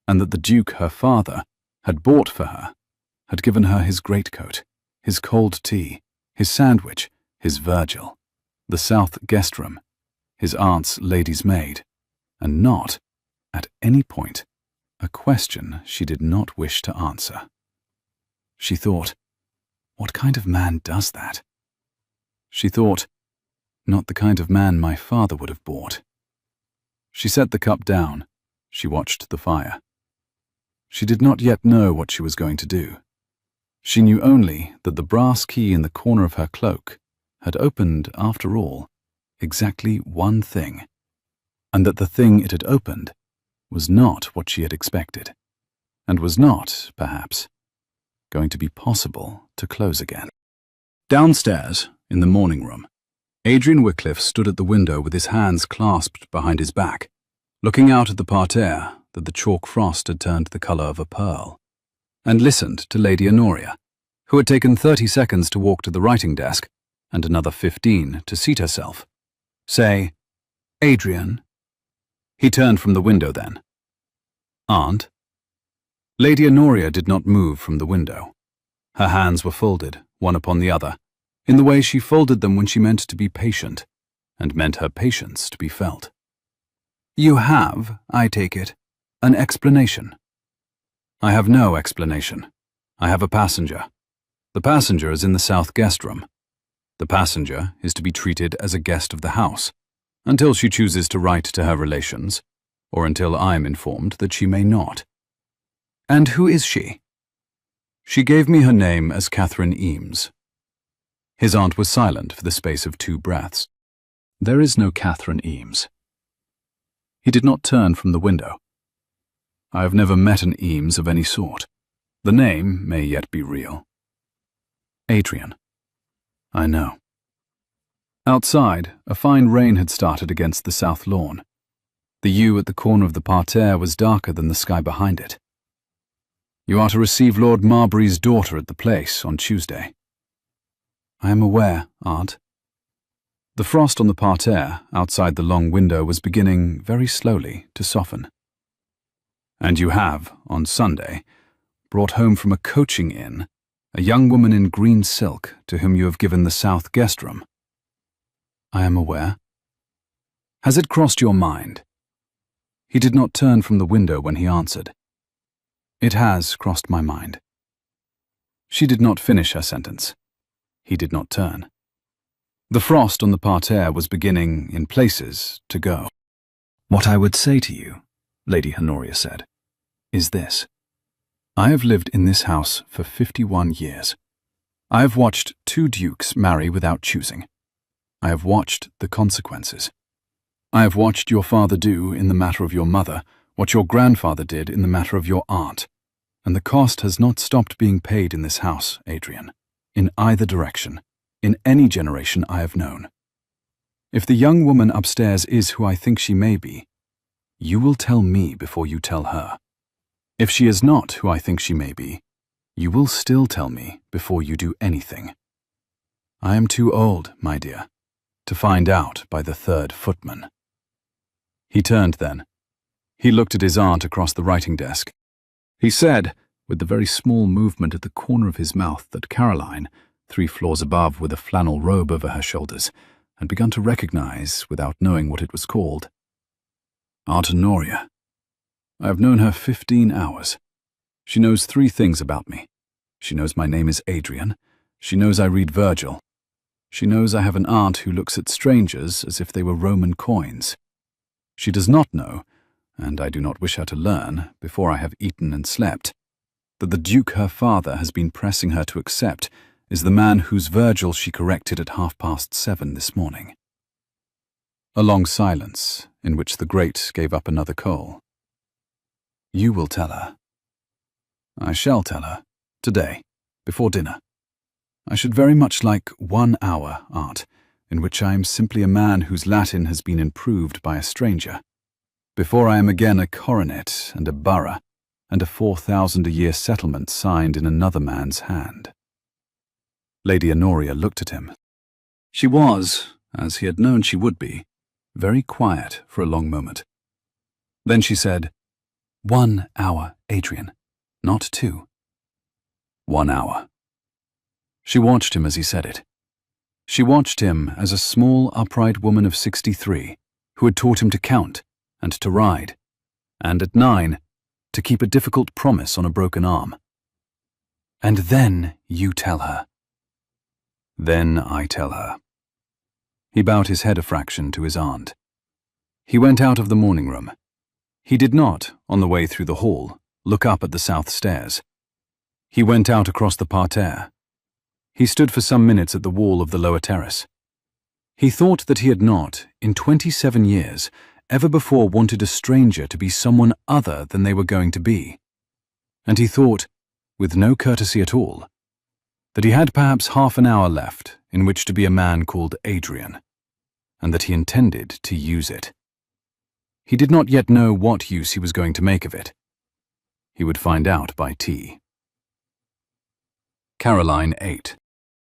and that the Duke, her father, had bought for her, had given her his greatcoat, his cold tea, his sandwich, his Virgil, the south guest room, his aunt's lady's maid, and not, at any point, a question she did not wish to answer. She thought, what kind of man does that? She thought, not the kind of man my father would have bought. She set the cup down. She watched the fire. She did not yet know what she was going to do. She knew only that the brass key in the corner of her cloak had opened, after all, exactly one thing, and that the thing it had opened was not what she had expected, and was not, perhaps, going to be possible to close again. Downstairs, in the morning room, Adrian Wycliffe stood at the window with his hands clasped behind his back, looking out at the parterre that the chalk frost had turned the colour of a pearl, and listened to Lady Honoria, who had taken 30 seconds to walk to the writing desk and another 15 to seat herself, say, "Adrian." He turned from the window then. "Aunt?" Lady Honoria did not move from the window. Her hands were folded, one upon the other, in the way she folded them when she meant to be patient, and meant her patience to be felt. "You have, I take it, an explanation." "I have no explanation. I have a passenger. The passenger is in the south guest room. The passenger is to be treated as a guest of the house, until she chooses to write to her relations, or until I am informed that she may not." "And who is she?" "She gave me her name as Catherine Eames." His aunt was silent for the space of 2 breaths. "There is no Catherine Eames." He did not turn from the window. "I have never met an Eames of any sort. The name may yet be real." "Adrian." "I know." Outside, a fine rain had started against the south lawn. The yew at the corner of the parterre was darker than the sky behind it. "You are to receive Lord Marbury's daughter at the place on Tuesday." "I am aware, Aunt." The frost on the parterre, outside the long window, was beginning, very slowly, to soften. "And you have, on Sunday, brought home from a coaching inn a young woman in green silk to whom you have given the south guest room. I am aware. Has it crossed your mind? He did not turn from the window when he answered. It has crossed my mind. She did not finish her sentence. He did not turn. The frost on the parterre was beginning, in places, to go. What I would say to you, Lady Honoria said, is this. I have lived in this house for 51 years. I have watched 2 dukes marry without choosing. I have watched the consequences. I have watched your father do, in the matter of your mother, what your grandfather did in the matter of your aunt, and the cost has not stopped being paid in this house, Adrian, in either direction, in any generation I have known. If the young woman upstairs is who I think she may be, you will tell me before you tell her. If she is not who I think she may be, you will still tell me before you do anything. I am too old, my dear, to find out by the 3rd footman. He turned then. He looked at his aunt across the writing desk. He said, with the very small movement at the corner of his mouth, that Caroline, 3 floors above with a flannel robe over her shoulders, had begun to recognize without knowing what it was called. Aunt Honoria. I have known her 15 hours. She knows 3 things about me. She knows my name is Adrian. She knows I read Virgil. She knows I have an aunt who looks at strangers as if they were Roman coins. She does not know, and I do not wish her to learn, before I have eaten and slept, that the Duke her father has been pressing her to accept is the man whose Virgil she corrected at 7:30 this morning. A long silence, in which the grate gave up another coal. You will tell her. I shall tell her, today, before dinner. I should very much like 1 hour, Aunt, in which I am simply a man whose Latin has been improved by a stranger, before I am again a coronet and a borough, and a 4,000-a-year settlement signed in another man's hand. Lady Honoria looked at him. She was, as he had known she would be, very quiet for a long moment. Then she said, 1 hour, Adrian, not 2. 1 hour. She watched him as he said it. She watched him as a small, upright woman of 63, who had taught him to count and to ride, and at 9, to keep a difficult promise on a broken arm. And then you tell her. Then I tell her. He bowed his head a fraction to his aunt. He went out of the morning room. He did not, on the way through the hall, look up at the south stairs. He went out across the parterre. He stood for some minutes at the wall of the lower terrace. He thought that he had not, in 27 years, ever before wanted a stranger to be someone other than they were going to be. And he thought, with no courtesy at all, that he had perhaps half an hour left in which to be a man called Adrian, and that he intended to use it. He did not yet know what use he was going to make of it. He would find out by tea. Caroline ate.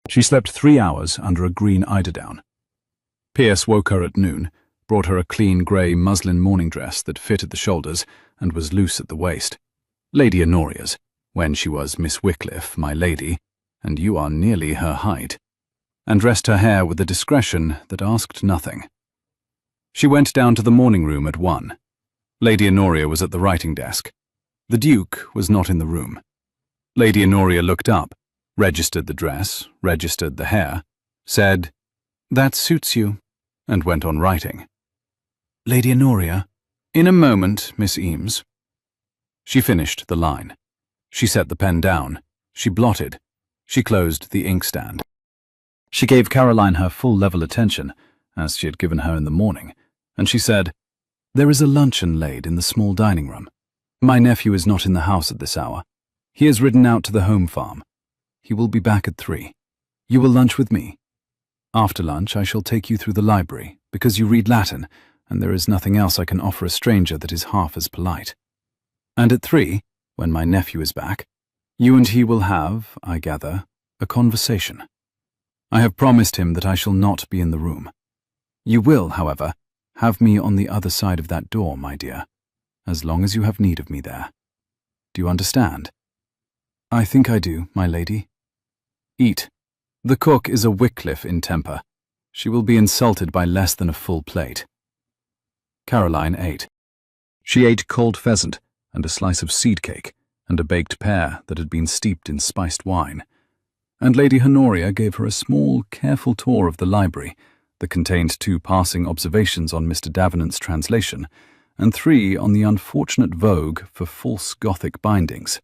She slept 3 hours under a green eiderdown. Pierce woke her at noon, brought her a clean grey muslin morning dress that fit at the shoulders and was loose at the waist. Lady Honoria's, when she was Miss Wycliffe, my lady, and you are nearly her height, and dressed her hair with a discretion that asked nothing. She went down to the morning room at 1. Lady Honoria was at the writing desk. The Duke was not in the room. Lady Honoria looked up, registered the dress, registered the hair, said, "That suits you," and went on writing. Lady Honoria, "In a moment, Miss Eames." She finished the line. She set the pen down. She blotted. She closed the inkstand. She gave Caroline her full level attention, as she had given her in the morning, and she said, "There is a luncheon laid in the small dining room. My nephew is not in the house at this hour. He has ridden out to the home farm. He will be back at 3. You will lunch with me. After lunch I shall take you through the library, because you read Latin, and there is nothing else I can offer a stranger that is half as polite. And at 3, when my nephew is back, you and he will have, I gather, a conversation. I have promised him that I shall not be in the room. You will, however, have me on the other side of that door, my dear, as long as you have need of me there. Do you understand?" "I think I do, my lady." Eat. The cook is a Wycliffe in temper. She will be insulted by less than a full plate. Caroline ate. She ate cold pheasant and a slice of seed cake and a baked pear that had been steeped in spiced wine. And Lady Honoria gave her a small, careful tour of the library that contained 2 passing observations on Mr. Davenant's translation and 3 on the unfortunate vogue for false Gothic bindings.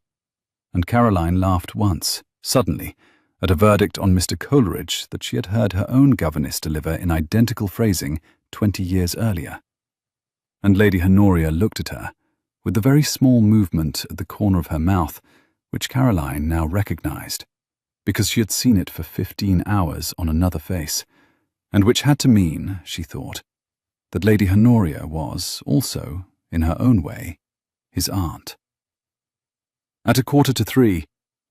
And Caroline laughed once, suddenly, at a verdict on Mr. Coleridge that she had heard her own governess deliver in identical phrasing 20 years earlier. And Lady Honoria looked at her, with the very small movement at the corner of her mouth, which Caroline now recognized, because she had seen it for 15 hours on another face, and which had to mean, she thought, that Lady Honoria was, also, in her own way, his aunt. At 2:45,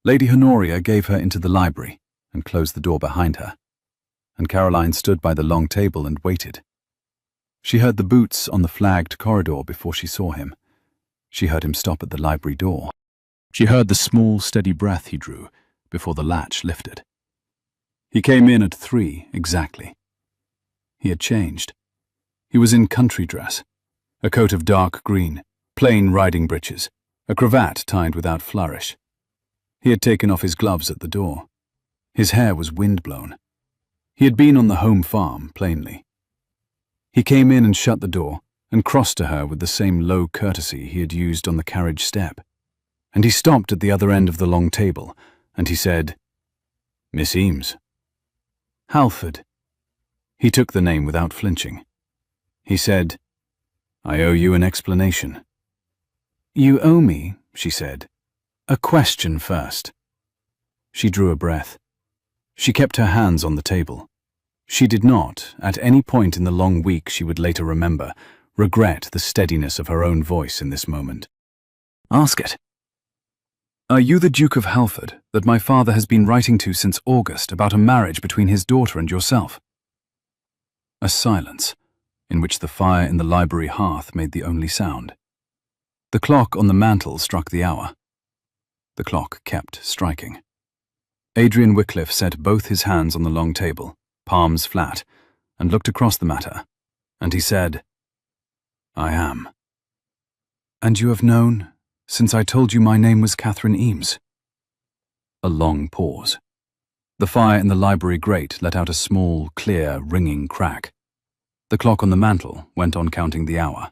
Lady Honoria gave her into the library and closed the door behind her, and Caroline stood by the long table and waited. She heard the boots on the flagged corridor before she saw him. She heard him stop at the library door. She heard the small, steady breath he drew before the latch lifted. He came in at 3 exactly. He had changed. He was in country dress, a coat of dark green, plain riding breeches, a cravat tied without flourish. He had taken off his gloves at the door. His hair was wind-blown. He had been on the home farm, plainly. He came in and shut the door and crossed to her with the same low courtesy he had used on the carriage step. And he stopped at the other end of the long table, and he said, "Miss Eames." "Halford." He took the name without flinching. He said, "I owe you an explanation." "You owe me," she said, "a question first." She drew a breath. She kept her hands on the table. She did not, at any point in the long week she would later remember, regret the steadiness of her own voice in this moment. "Ask it." "Are you the Duke of Halford that my father has been writing to since August about a marriage between his daughter and yourself?" A silence, in which the fire in the library hearth made the only sound. The clock on the mantel struck the hour. The clock kept striking. Adrian Wycliffe set both his hands on the long table, palms flat, and looked across the matter, and he said, "I am." "And you have known, since I told you my name was Catherine Eames?" A long pause. The fire in the library grate let out a small, clear, ringing crack. The clock on the mantel went on counting the hour.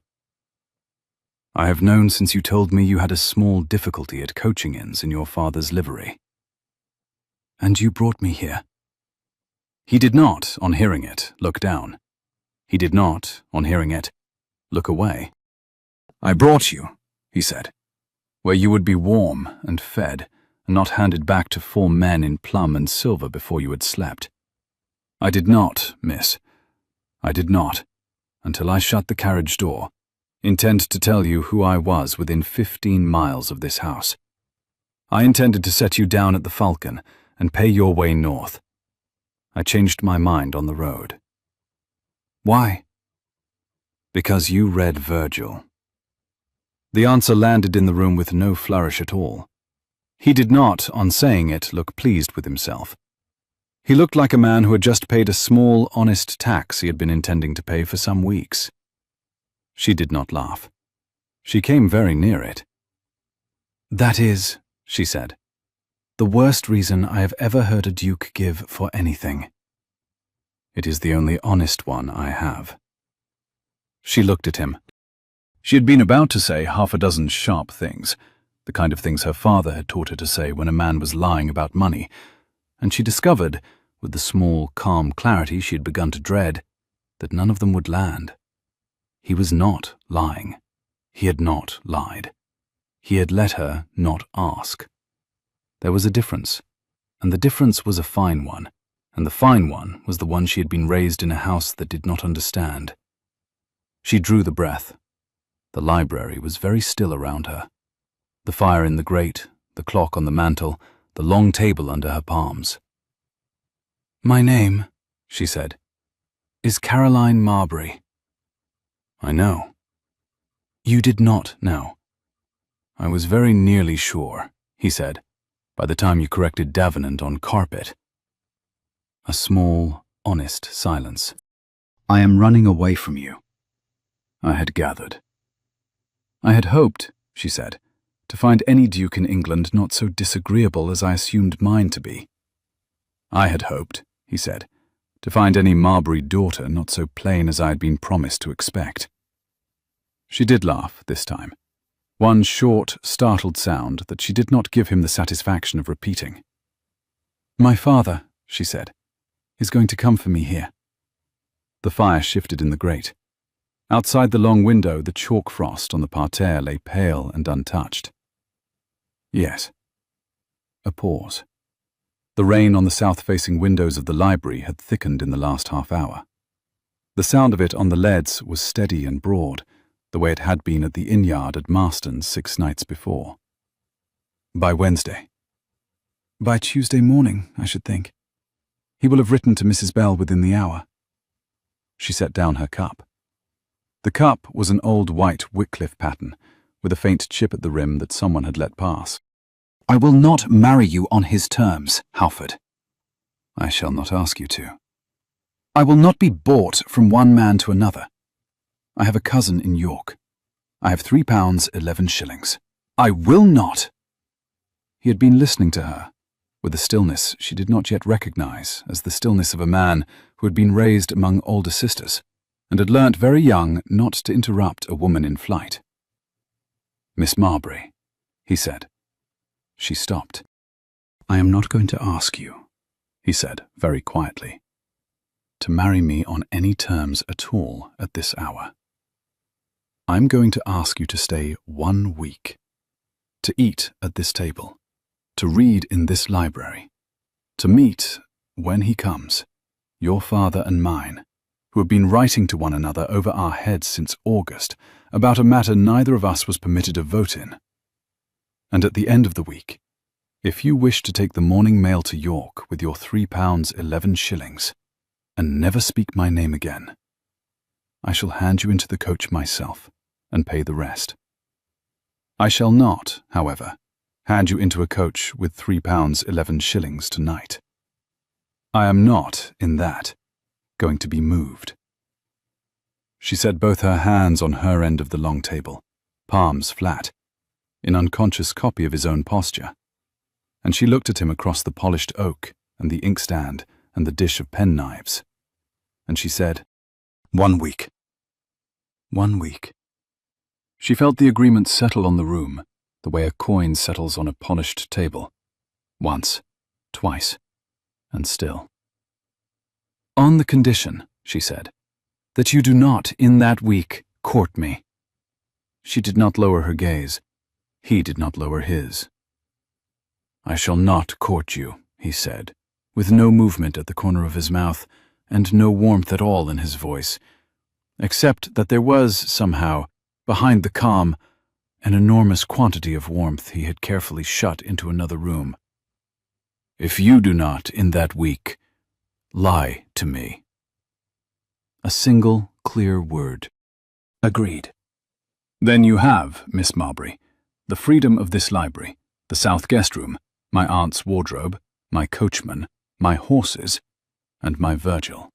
"I have known since you told me you had a small difficulty at coaching inns in your father's livery." "And you brought me here?" He did not, on hearing it, look down. He did not, on hearing it, look away. "I brought you," he said, "where you would be warm and fed, and not handed back to 4 men in plum and silver before you had slept. I did not, miss, I did not, until I shut the carriage door, intend to tell you who I was within 15 miles of this house. I intended to set you down at the Falcon and pay your way north. I changed my mind on the road." "Why?" "Because you read Virgil." The answer landed in the room with no flourish at all. He did not, on saying it, look pleased with himself. He looked like a man who had just paid a small, honest tax he had been intending to pay for some weeks. She did not laugh. She came very near it. "That is," she said, "the worst reason I have ever heard a duke give for anything." "It is the only honest one I have." She looked at him. She had been about to say 6 sharp things, the kind of things her father had taught her to say when a man was lying about money, and she discovered, with the small, calm clarity she had begun to dread, that none of them would land. He was not lying. He had not lied. He had let her not ask. There was a difference, and the difference was a fine one, and the fine one was the one she had been raised in a house that did not understand. She drew the breath. The library was very still around her. The fire in the grate, the clock on the mantel, the long table under her palms. "My name," she said, "is Caroline Marbury." "I know." "You did not know." "I was very nearly sure," he said, "by the time you corrected Davenant on carpet." A small, honest silence. "I am running away from you," I had gathered. "I had hoped," she said, "to find any duke in England not so disagreeable as I assumed mine to be." "I had hoped," he said, "to find any Marbury daughter not so plain as I had been promised to expect." She did laugh this time. One short, startled sound that she did not give him the satisfaction of repeating. "My father," she said, "is going to come for me here." The fire shifted in the grate. Outside the long window, the chalk frost on the parterre lay pale and untouched. "Yes." A pause. The rain on the south-facing windows of the library had thickened in the last half hour. The sound of it on the leads was steady and broad, the way it had been at the inn-yard at Marston's 6 nights before. "By Wednesday." "By Tuesday morning, I should think. He will have written to Mrs. Bell within the hour." She set down her cup. The cup was an old white Wycliffe pattern, with a faint chip at the rim that someone had let pass. "I will not marry you on his terms, Halford." "I shall not ask you to." "I will not be bought from one man to another. I have a cousin in York. I have £3 11s. I will not." He had been listening to her, with a stillness she did not yet recognize as the stillness of a man who had been raised among older sisters, and had learnt very young not to interrupt a woman in flight. "Miss Marbury," he said. She stopped. "I am not going to ask you," he said very quietly, "to marry me on any terms at all at this hour. I'm going to ask you to stay 1 week, to eat at this table, to read in this library, to meet, when he comes, your father and mine, who have been writing to one another over our heads since August about a matter neither of us was permitted a vote in. And at the end of the week, if you wish to take the morning mail to York with your £3 11s, and never speak my name again, I shall hand you into the coach myself and pay the rest. I shall not, however, hand you into a coach with £3 11s tonight. I am not, in that, going to be moved." She set both her hands on her end of the long table, palms flat, in unconscious copy of his own posture, and she looked at him across the polished oak and the inkstand and the dish of penknives, and she said, 1 week. 1 week. She felt the agreement settle on the room, the way a coin settles on a polished table. Once, twice, and still. "On the condition," she said, "that you do not, in that week, court me." She did not lower her gaze. He did not lower his. "I shall not court you," he said, with no movement at the corner of his mouth, and no warmth at all in his voice, except that there was, somehow, behind the calm, an enormous quantity of warmth he had carefully shut into another room. "If you do not, in that week, lie to me." A single, clear word. "Agreed." "Then you have, Miss Marbury, the freedom of this library, the south guest room, my aunt's wardrobe, my coachman, my horses, and my Virgil.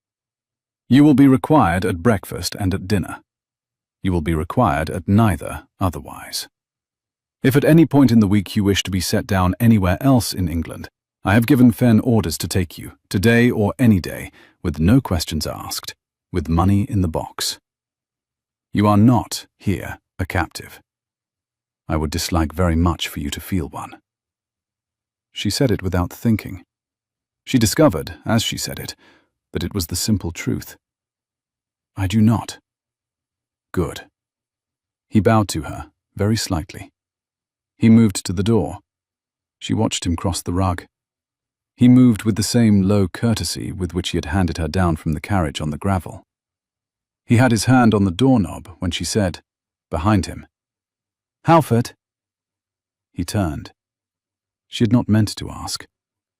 You will be required at breakfast and at dinner. You will be required at neither otherwise. If at any point in the week you wish to be set down anywhere else in England, I have given Fenn orders to take you, today or any day, with no questions asked, with money in the box. You are not here a captive. I would dislike very much for you to feel one." She said it without thinking. She discovered, as she said it, that it was the simple truth. "I do not." "Good." He bowed to her, very slightly. He moved to the door. She watched him cross the rug. He moved with the same low courtesy with which he had handed her down from the carriage on the gravel. He had his hand on the doorknob when she said, behind him, "Halford." He turned. She had not meant to ask.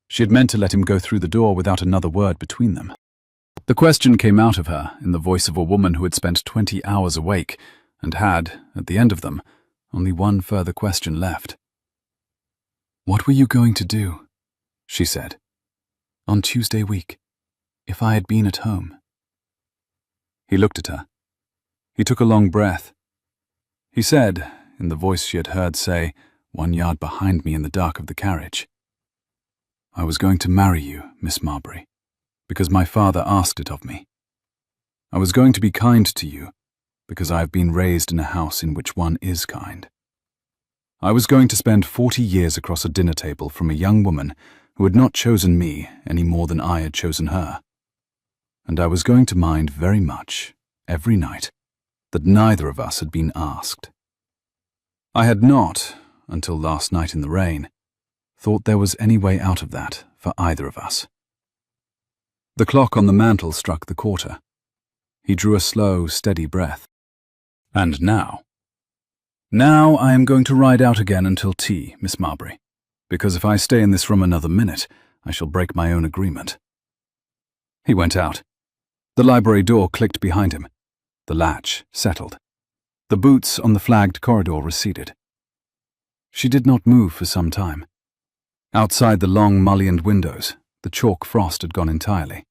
She had meant to let him go through the door without another word between them. The question came out of her in the voice of a woman who had spent 20 hours awake and had, at the end of them, only one further question left. "What were you going to do?" she said. "On Tuesday week?" If I had been at home. He looked at her. He took a long breath. He said, in the voice she had heard say 1 yard behind me in the dark of the carriage, "I was going to marry you, Miss Marbury, because my father asked it of me. I was going to be kind to you, because I have been raised in a house in which one is kind. I was going to spend 40 years across a dinner table from a young woman who had not chosen me any more than I had chosen her. And I was going to mind very much, every night, that neither of us had been asked. I had not, until last night in the rain, thought there was any way out of that for either of us." The clock on the mantel struck the quarter. He drew a slow, steady breath. "And now? Now I am going to ride out again until tea, Miss Marbury, because if I stay in this room another minute, I shall break my own agreement." He went out. The library door clicked behind him. The latch settled. The boots on the flagged corridor receded. She did not move for some time. Outside the long mullioned windows, the chalk frost had gone entirely.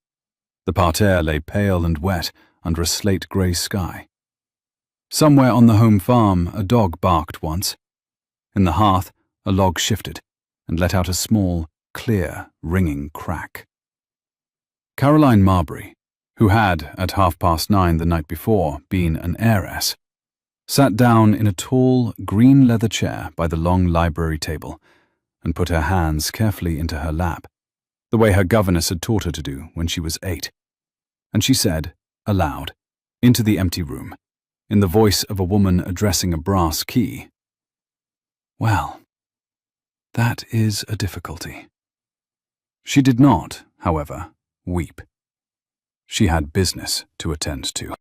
The parterre lay pale and wet under a slate-grey sky. Somewhere on the home farm, a dog barked once. In the hearth, a log shifted and let out a small, clear, ringing crack. Caroline Marbury, who had, at 9:30 the night before, been an heiress, sat down in a tall, green leather chair by the long library table and put her hands carefully into her lap, the way her governess had taught her to do when she was 8. And she said, aloud, into the empty room, in the voice of a woman addressing a brass key, "Well, that is a difficulty." She did not, however, weep. She had business to attend to.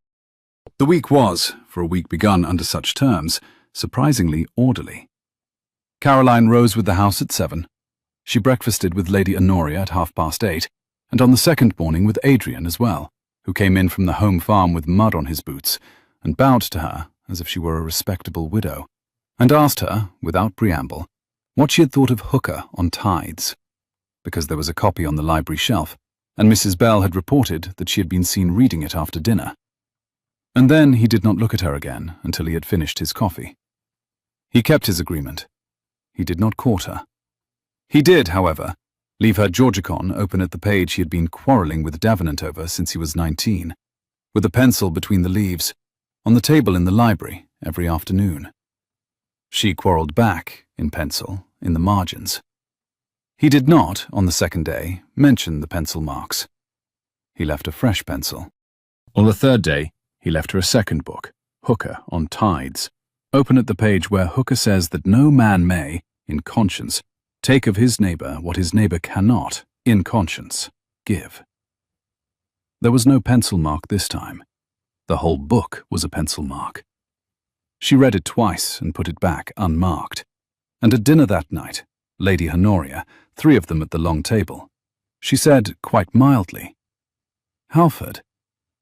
The week was, for a week begun under such terms, surprisingly orderly. Caroline rose with the house at 7. She breakfasted with Lady Honoria at 8:30, and on the second morning with Adrian as well, who came in from the home farm with mud on his boots, and bowed to her as if she were a respectable widow, and asked her, without preamble, what she had thought of Hooker on Tides, because there was a copy on the library shelf, and Mrs. Bell had reported that she had been seen reading it after dinner. And then he did not look at her again until he had finished his coffee. He kept his agreement. He did not court her. He did, however, leave her Georgicon open at the page he had been quarrelling with Davenant over since he was 19, with a pencil between the leaves, on the table in the library every afternoon. She quarrelled back, in pencil, in the margins. He did not, on the second day, mention the pencil marks. He left a fresh pencil. On the third day, he left her a second book, Hooker on Tides, open at the page where Hooker says that no man may, in conscience, take of his neighbour what his neighbour cannot, in conscience, give. There was no pencil mark this time. The whole book was a pencil mark. She read it twice and put it back unmarked. And at dinner that night, Lady Honoria, 3 of them at the long table, she said quite mildly, "Halford,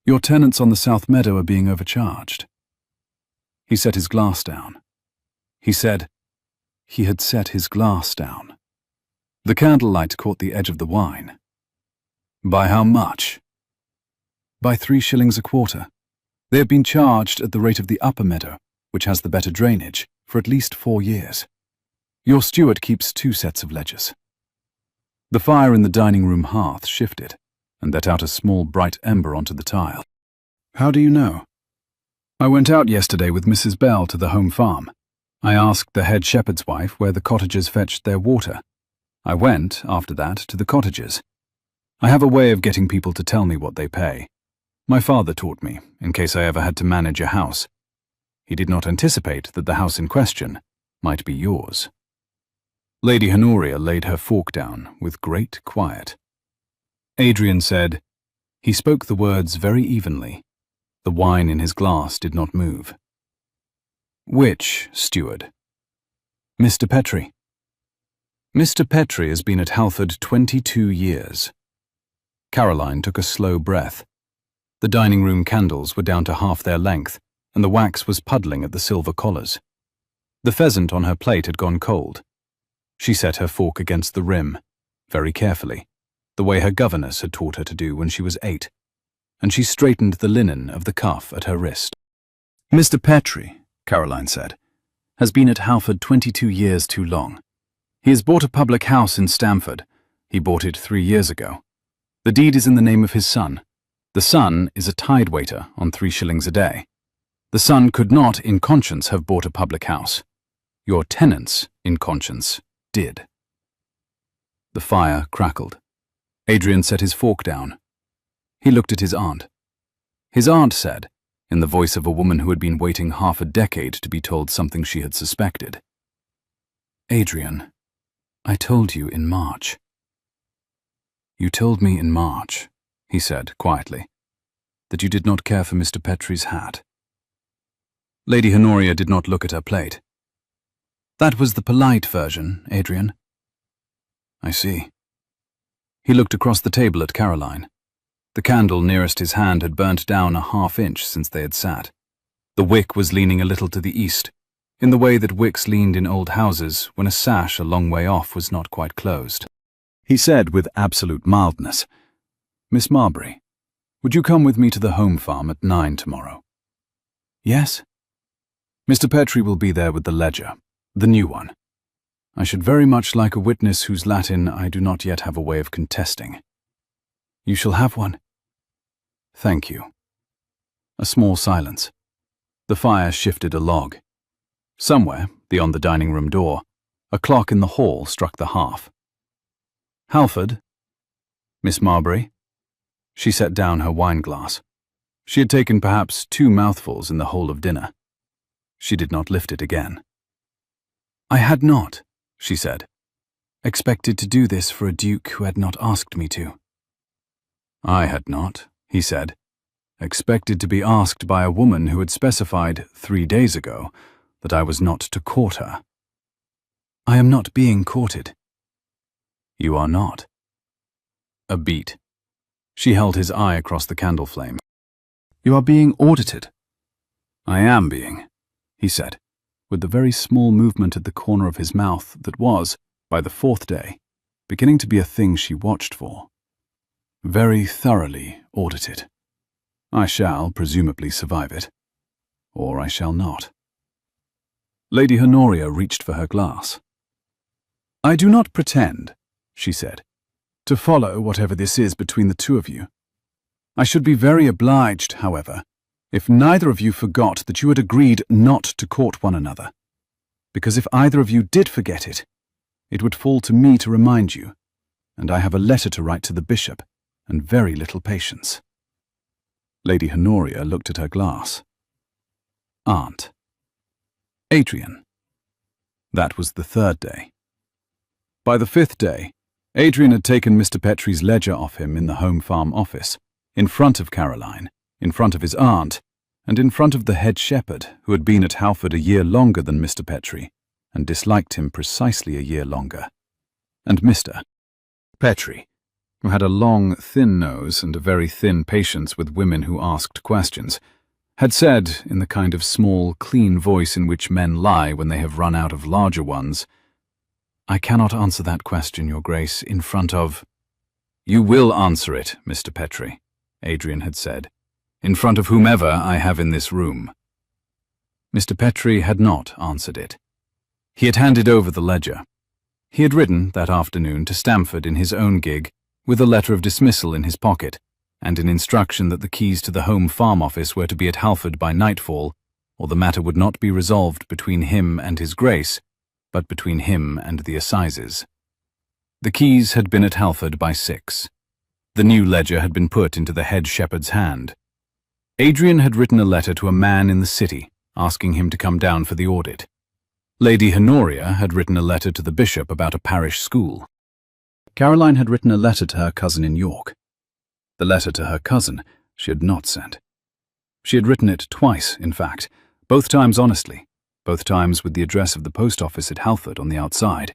your tenants on the South Meadow are being overcharged." He set his glass down. He said he had set his glass down. The candlelight caught the edge of the wine. "By how much?" "By 3 shillings a quarter. They have been charged at the rate of the Upper Meadow, which has the better drainage, for at least 4 years. Your steward keeps 2 sets of ledgers." The fire in the dining-room hearth shifted and let out a small bright ember onto the tile. "How do you know?" "I went out yesterday with Mrs. Bell to the home farm. I asked the head shepherd's wife where the cottagers fetched their water. I went, after that, to the cottagers. I have a way of getting people to tell me what they pay. My father taught me, in case I ever had to manage a house. He did not anticipate that the house in question might be yours." Lady Honoria laid her fork down with great quiet. Adrian said, he spoke the words very evenly. The wine in his glass did not move. "Which steward?" "Mr. Petrie." "Mr. Petrie has been at Halford 22 years. Caroline took a slow breath. The dining-room candles were down to half their length, and the wax was puddling at the silver collars. The pheasant on her plate had gone cold. She set her fork against the rim, very carefully, the way her governess had taught her to do when she was 8, and she straightened the linen of the cuff at her wrist. "Mr. Petrie," Caroline said, "has been at Halford 22 years too long. He has bought a public house in Stamford. He bought it 3 years ago. The deed is in the name of his son. The son is a tide waiter on 3 shillings a day. The son could not, in conscience, have bought a public house. Your tenants, in conscience, did." The fire crackled. Adrian set his fork down. He looked at his aunt. His aunt said, in the voice of a woman who had been waiting half a decade to be told something she had suspected, "Adrian, I told you in March." "You told me in March," he said quietly, "that you did not care for Mr. Petrie's hat." Lady Honoria did not look at her plate. "That was the polite version, Adrian." "I see." He looked across the table at Caroline. The candle nearest his hand had burnt down a half-inch since they had sat. The wick was leaning a little to the east, in the way that wicks leaned in old houses when a sash a long way off was not quite closed. He said with absolute mildness, "Miss Marbury, would you come with me to the home farm at 9 tomorrow?" "Yes." "Mr. Petrie will be there with the ledger, the new one. I should very much like a witness whose Latin I do not yet have a way of contesting." "You shall have one." "Thank you." A small silence. The fire shifted a log. Somewhere, beyond the dining room door, a clock in the hall struck the half. "Halford?" "Miss Marbury?" She set down her wine-glass. She had taken perhaps 2 mouthfuls in the whole of dinner. She did not lift it again. "I had not," she said, "expected to do this for a duke who had not asked me to." "I had not," he said, "expected to be asked by a woman who had specified 3 days ago that I was not to court her." "I am not being courted." "You are not." A beat. She held his eye across the candle flame. "You are being audited." "I am being," he said, with the very small movement at the corner of his mouth that was, by the 4th day, beginning to be a thing she watched for. "Very thoroughly audited. I shall presumably survive it. Or I shall not." Lady Honoria reached for her glass. "I do not pretend," she said, "to follow whatever this is between the two of you. I should be very obliged, however, if neither of you forgot that you had agreed not to court one another, because if either of you did forget it, it would fall to me to remind you, and I have a letter to write to the bishop, and very little patience." Lady Honoria looked at her glass. "Aunt." "Adrian." That was the 3rd day. By the 5th day, Adrian had taken Mr. Petrie's ledger off him in the home farm office, in front of Caroline, in front of his aunt, and in front of the head shepherd who had been at Halford a year longer than Mr. Petrie, and disliked him precisely a year longer, and Mr. Petrie, who had a long, thin nose and a very thin patience with women who asked questions, had said, in the kind of small, clean voice in which men lie when they have run out of larger ones, "I cannot answer that question, Your Grace, in front of—" "You will answer it, Mr. Petrie," Adrian had said, "in front of whomever I have in this room." Mr. Petrie had not answered it. He had handed over the ledger. He had ridden, that afternoon, to Stamford in his own gig, with a letter of dismissal in his pocket, and an instruction that the keys to the home farm office were to be at Halford by nightfall, or the matter would not be resolved between him and his Grace, but between him and the assizes. The keys had been at Halford by 6. The new ledger had been put into the head shepherd's hand. Adrian had written a letter to a man in the city, asking him to come down for the audit. Lady Honoria had written a letter to the bishop about a parish school. Caroline had written a letter to her cousin in York. The letter to her cousin she had not sent. She had written it twice, in fact, both times honestly, both times with the address of the post office at Halford on the outside,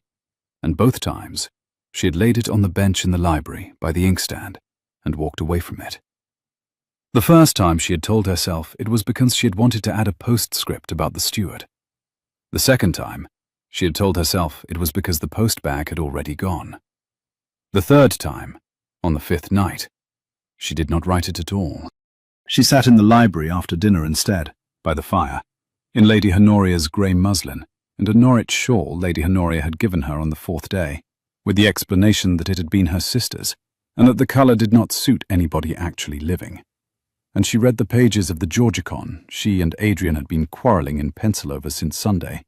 and both times she had laid it on the bench in the library by the inkstand and walked away from it. The first time she had told herself it was because she had wanted to add a postscript about the steward. The second time, she had told herself it was because the postbag had already gone. The third time, On the 5th night, she did not write it at all. She sat in the library after dinner instead, by the fire, in Lady Honoria's grey muslin, and a Norwich shawl Lady Honoria had given her on the 4th day, with the explanation that it had been her sister's, and that the colour did not suit anybody actually living. And she read the pages of the Georgicon she and Adrian had been quarrelling in pencil over since Sunday,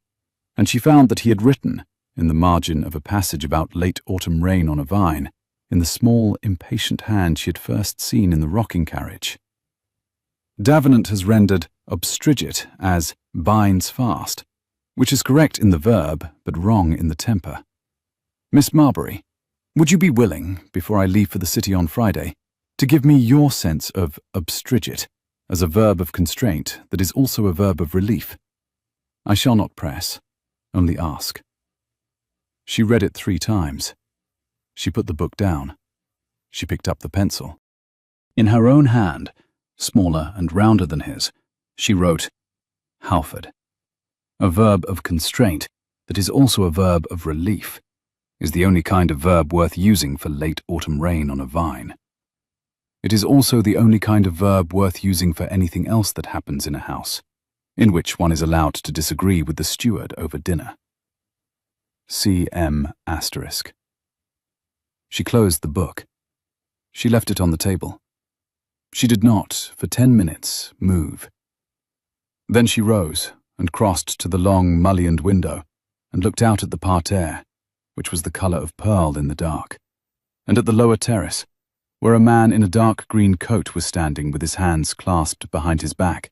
and she found that he had written, in the margin of a passage about late autumn rain on a vine, in the small, impatient hand she had first seen in the rocking carriage. Davenant has rendered obstrigit as binds fast, which is correct in the verb, but wrong in the temper. Miss Marbury, would you be willing, before I leave for the city on Friday, to give me your sense of obstrigit as a verb of constraint that is also a verb of relief? I shall not press, only ask. She read it 3 times. She put the book down. She picked up the pencil. In her own hand, smaller and rounder than his, she wrote, Halford. A verb of constraint that is also a verb of relief is the only kind of verb worth using for late autumn rain on a vine. It is also the only kind of verb worth using for anything else that happens in a house, in which one is allowed to disagree with the steward over dinner. C.M. Asterisk. She closed the book. She left it on the table. She did not, for 10 minutes, move. Then she rose and crossed to the long, mullioned window and looked out at the parterre, which was the colour of pearl in the dark, and at the lower terrace, where a man in a dark green coat was standing with his hands clasped behind his back,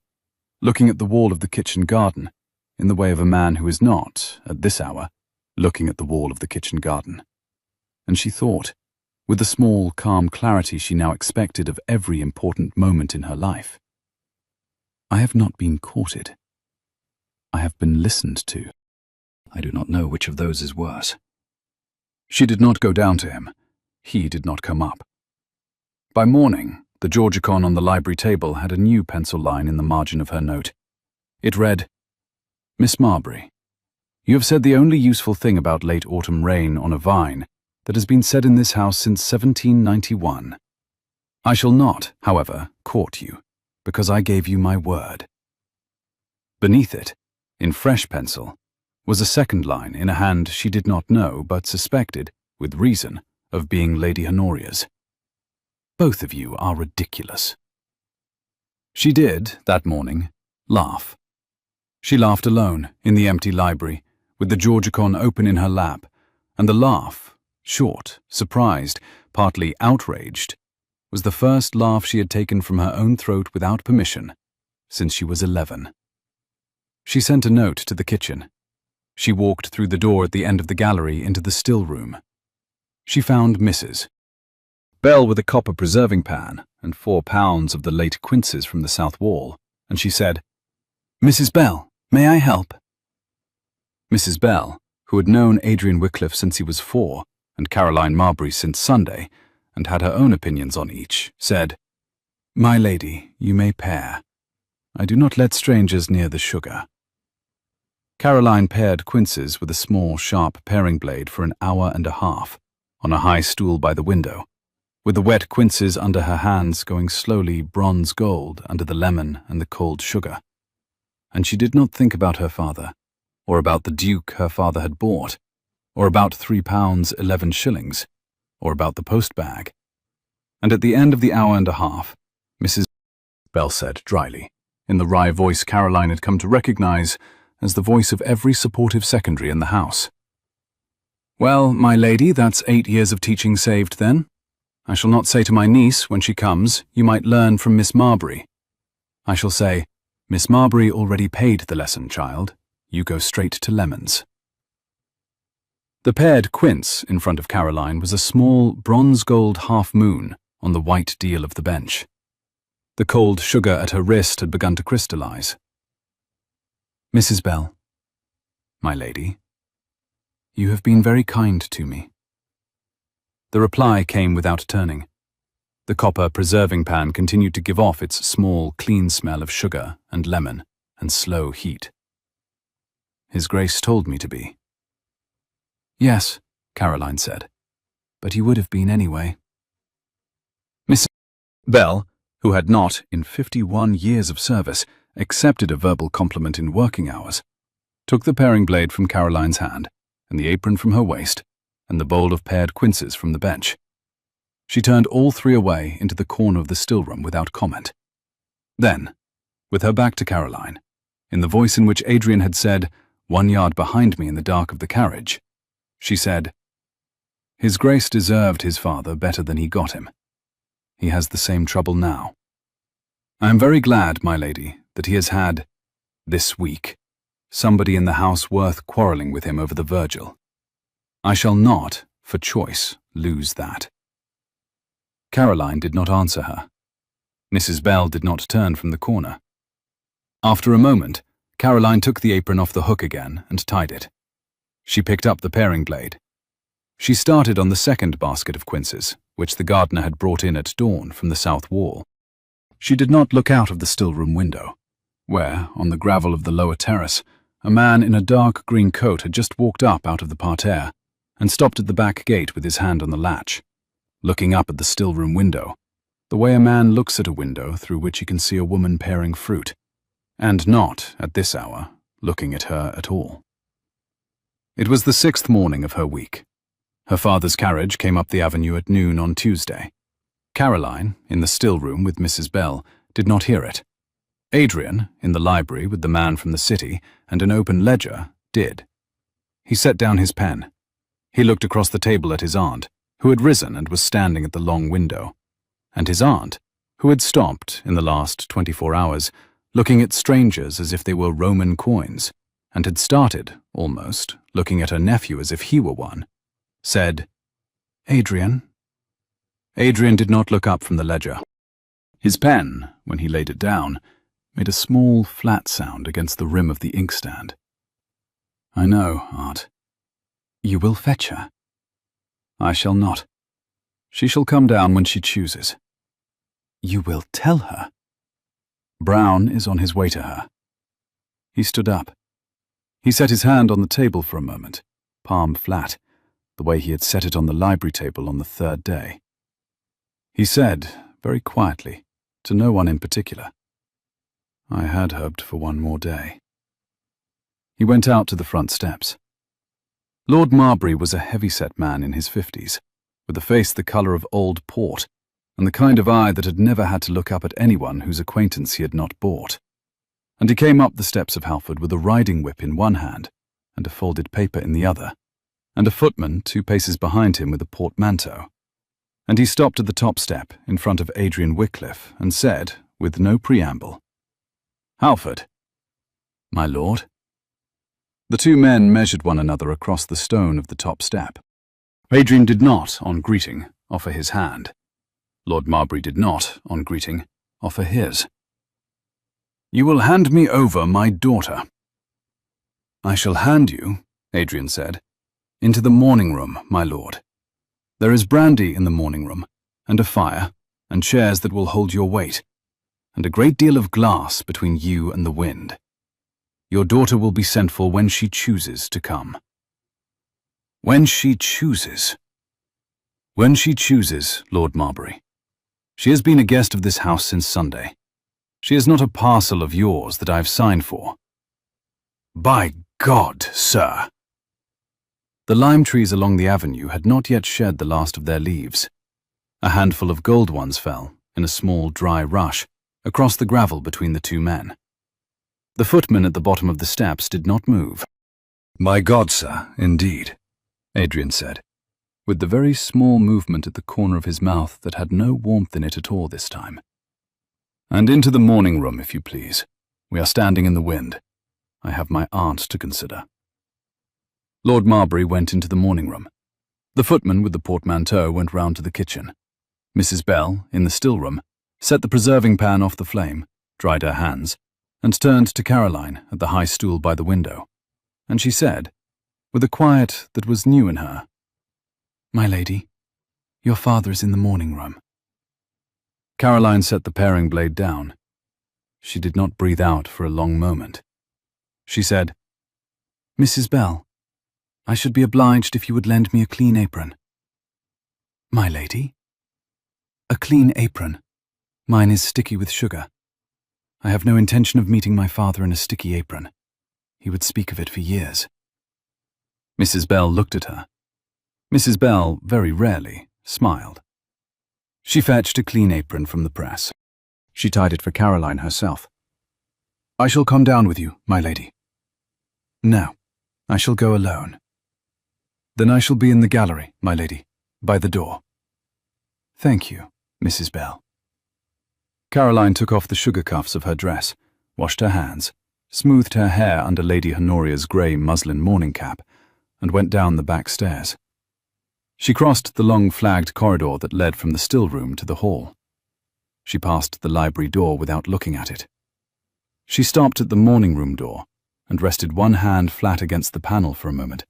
looking at the wall of the kitchen garden, in the way of a man who is not, at this hour, looking at the wall of the kitchen garden. And she thought, with the small, calm clarity she now expected of every important moment in her life, I have not been courted. I have been listened to. I do not know which of those is worse. She did not go down to him. He did not come up. By morning, the Georgicon on the library table had a new pencil line in the margin of her note. It read, Miss Marbury, you have said the only useful thing about late autumn rain on a vine that has been said in this house since 1791. I shall not, however, court you, because I gave you my word. Beneath it, in fresh pencil, was a second line in a hand she did not know but suspected, with reason, of being Lady Honoria's. Both of you are ridiculous. She did, that morning, laugh. She laughed alone, in the empty library, with the Georgicon open in her lap, and the laugh, short, surprised, partly outraged, was the first laugh she had taken from her own throat without permission, since she was 11. She sent a note to the kitchen. She walked through the door at the end of the gallery into the still room. She found Mrs. Bell with a copper preserving pan and 4 pounds of the late quinces from the south wall, and she said, Mrs. Bell, may I help? Mrs. Bell, who had known Adrian Wycliffe since he was 4, and Caroline Marbury since Sunday, and had her own opinions on each, said, My lady, you may pare. I do not let strangers near the sugar. Caroline pared quinces with a small, sharp paring blade for an hour and a half, on a high stool by the window, with the wet quinces under her hands going slowly bronze gold under the lemon and the cold sugar. And she did not think about her father, or about the duke her father had bought, or about £3 11s, or about the post-bag. And at the end of the hour and a half, Mrs. Bell said dryly, in the wry voice Caroline had come to recognize as the voice of every supportive secondary in the house, Well, my lady, that's 8 years of teaching saved then. I shall not say to my niece, when she comes, you might learn from Miss Marbury. I shall say, Miss Marbury already paid the lesson, child. You go straight to lemons. The pared quince in front of Caroline was a small bronze-gold half-moon on the white deal of the bench. The cold sugar at her wrist had begun to crystallize. Mrs. Bell, my lady, you have been very kind to me. The reply came without turning. The copper preserving pan continued to give off its small, clean smell of sugar and lemon and slow heat. His Grace told me to be. Yes, Caroline said, but you would have been anyway. Bell, who had not, in 51 years of service, accepted a verbal compliment in working hours, took the paring blade from Caroline's hand, and the apron from her waist, and the bowl of pared quinces from the bench. She turned all three away into the corner of the still room without comment. Then, with her back to Caroline, in the voice in which Adrian had said, "1 yard behind me in the dark of the carriage," she said, "His Grace deserved his father better than he got him. He has the same trouble now. I am very glad, my lady, that he has had, this week, somebody in the house worth quarrelling with him over the Virgil. I shall not, for choice, lose that." Caroline did not answer her. Mrs. Bell did not turn from the corner. After a moment, Caroline took the apron off the hook again and tied it. She picked up the paring blade. She started on the second basket of quinces, which the gardener had brought in at dawn from the south wall. She did not look out of the still-room window, where, on the gravel of the lower terrace, a man in a dark green coat had just walked up out of the parterre and stopped at the back gate with his hand on the latch, looking up at the still-room window, the way a man looks at a window through which he can see a woman paring fruit, and not, at this hour, looking at her at all. It was the 6th morning of her week. Her father's carriage came up the avenue at noon on Tuesday. Caroline, in the still room with Mrs. Bell, did not hear it. Adrian, in the library with the man from the city and an open ledger, did. He set down his pen. He looked across the table at his aunt, who had risen and was standing at the long window, and his aunt, who had stopped, in the last 24 hours, looking at strangers as if they were Roman coins, and had started, almost, looking at her nephew as if he were one, said, "Adrian." Adrian did not look up from the ledger. His pen, when he laid it down, made a small, flat sound against the rim of the inkstand. "I know, Aunt." "You will fetch her?" "I shall not. She shall come down when she chooses." "You will tell her?" "Brown is on his way to her." He stood up. He set his hand on the table for a moment, palm flat, the way he had set it on the library table on the 3rd day. He said, very quietly, to no one in particular, "I had hoped for one more day." He went out to the front steps. Lord Marbury was a heavy-set man in his 50s, with a face the colour of old port, and the kind of eye that had never had to look up at anyone whose acquaintance he had not bought. And he came up the steps of Halford with a riding whip in one hand and a folded paper in the other, and a footman 2 paces behind him with a portmanteau. And he stopped at the top step in front of Adrian Wycliffe and said, with no preamble, "Halford." "My lord." The 2 men measured one another across the stone of the top step. Adrian did not, on greeting, offer his hand. Lord Marbury did not, on greeting, offer his. "You will hand me over my daughter." "I shall hand you," Adrian said, "into the morning room, my lord. There is brandy in the morning room, and a fire, and chairs that will hold your weight, and a great deal of glass between you and the wind. Your daughter will be sent for when she chooses to come." "When she chooses?" "When she chooses, Lord Marbury. She has been a guest of this house since Sunday. She is not a parcel of yours that I have signed for." "By God, sir!" The lime trees along the avenue had not yet shed the last of their leaves. A handful of gold ones fell, in a small dry rush, across the gravel between the 2 men. The footman at the bottom of the steps did not move. "My God, sir, indeed," Adrian said, with the very small movement at the corner of his mouth that had no warmth in it at all this time. "And into the morning room, if you please. We are standing in the wind. I have my aunt to consider." Lord Marbury went into the morning room. The footman with the portmanteau went round to the kitchen. Mrs. Bell, in the still room, set the preserving pan off the flame, dried her hands, and turned to Caroline at the high stool by the window, and she said, with a quiet that was new in her, "My lady, your father is in the morning room." Caroline set the paring blade down. She did not breathe out for a long moment. She said, "Mrs. Bell, I should be obliged if you would lend me a clean apron." "My lady?" "A clean apron." Mine is sticky with sugar. I have no intention of meeting my father in a sticky apron. He would speak of it for years. Mrs. Bell looked at her. Mrs. Bell, very rarely, smiled. She fetched a clean apron from the press. She tied it for Caroline herself. I shall come down with you, my lady. No, I shall go alone. Then I shall be in the gallery, my lady, by the door. Thank you, Mrs. Bell. Caroline took off the sugar cuffs of her dress, washed her hands, smoothed her hair under Lady Honoria's grey muslin morning cap, and went down the back stairs. She crossed the long flagged corridor that led from the still room to the hall. She passed the library door without looking at it. She stopped at the morning room door and rested one hand flat against the panel for a moment,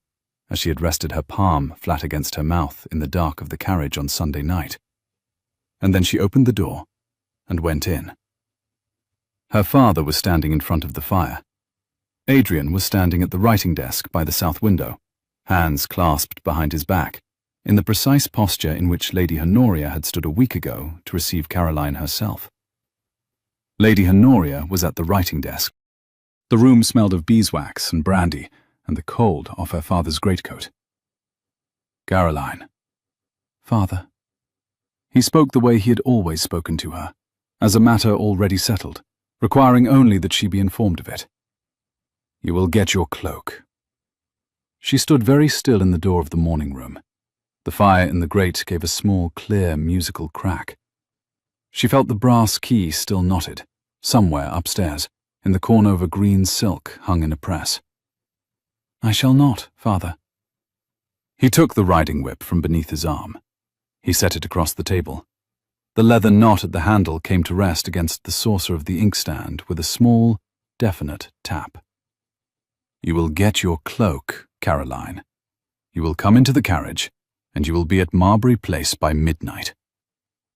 as she had rested her palm flat against her mouth in the dark of the carriage on Sunday night. And then she opened the door and went in. Her father was standing in front of the fire. Adrian was standing at the writing desk by the south window, hands clasped behind his back, in the precise posture in which Lady Honoria had stood a week ago to receive Caroline herself. Lady Honoria was at the writing desk. The room smelled of beeswax and brandy and the cold off her father's greatcoat. Caroline. Father. He spoke the way he had always spoken to her, as a matter already settled, requiring only that she be informed of it. You will get your cloak. She stood very still in the door of the morning room. The fire in the grate gave a small, clear, musical crack. She felt the brass key still knotted, somewhere upstairs, in the corner of a green silk hung in a press. I shall not, father. He took the riding whip from beneath his arm. He set it across the table. The leather knot at the handle came to rest against the saucer of the inkstand with a small, definite tap. You will get your cloak, Caroline. You will come into the carriage, and you will be at Marbury Place by midnight.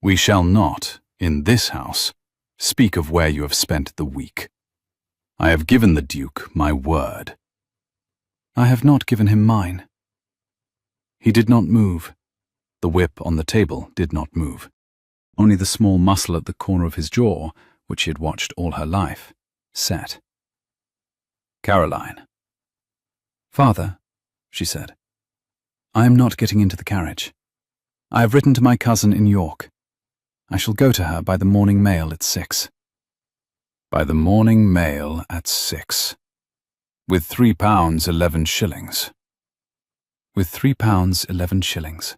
We shall not, in this house, speak of where you have spent the week. I have given the Duke my word. I have not given him mine. He did not move. The whip on the table did not move. Only the small muscle at the corner of his jaw, which she had watched all her life, set. Caroline. Father, she said, I am not getting into the carriage. I have written to my cousin in York. I shall go to her by the morning mail at 6. By the morning mail at 6. With £3 11 shillings. With £3 11 shillings.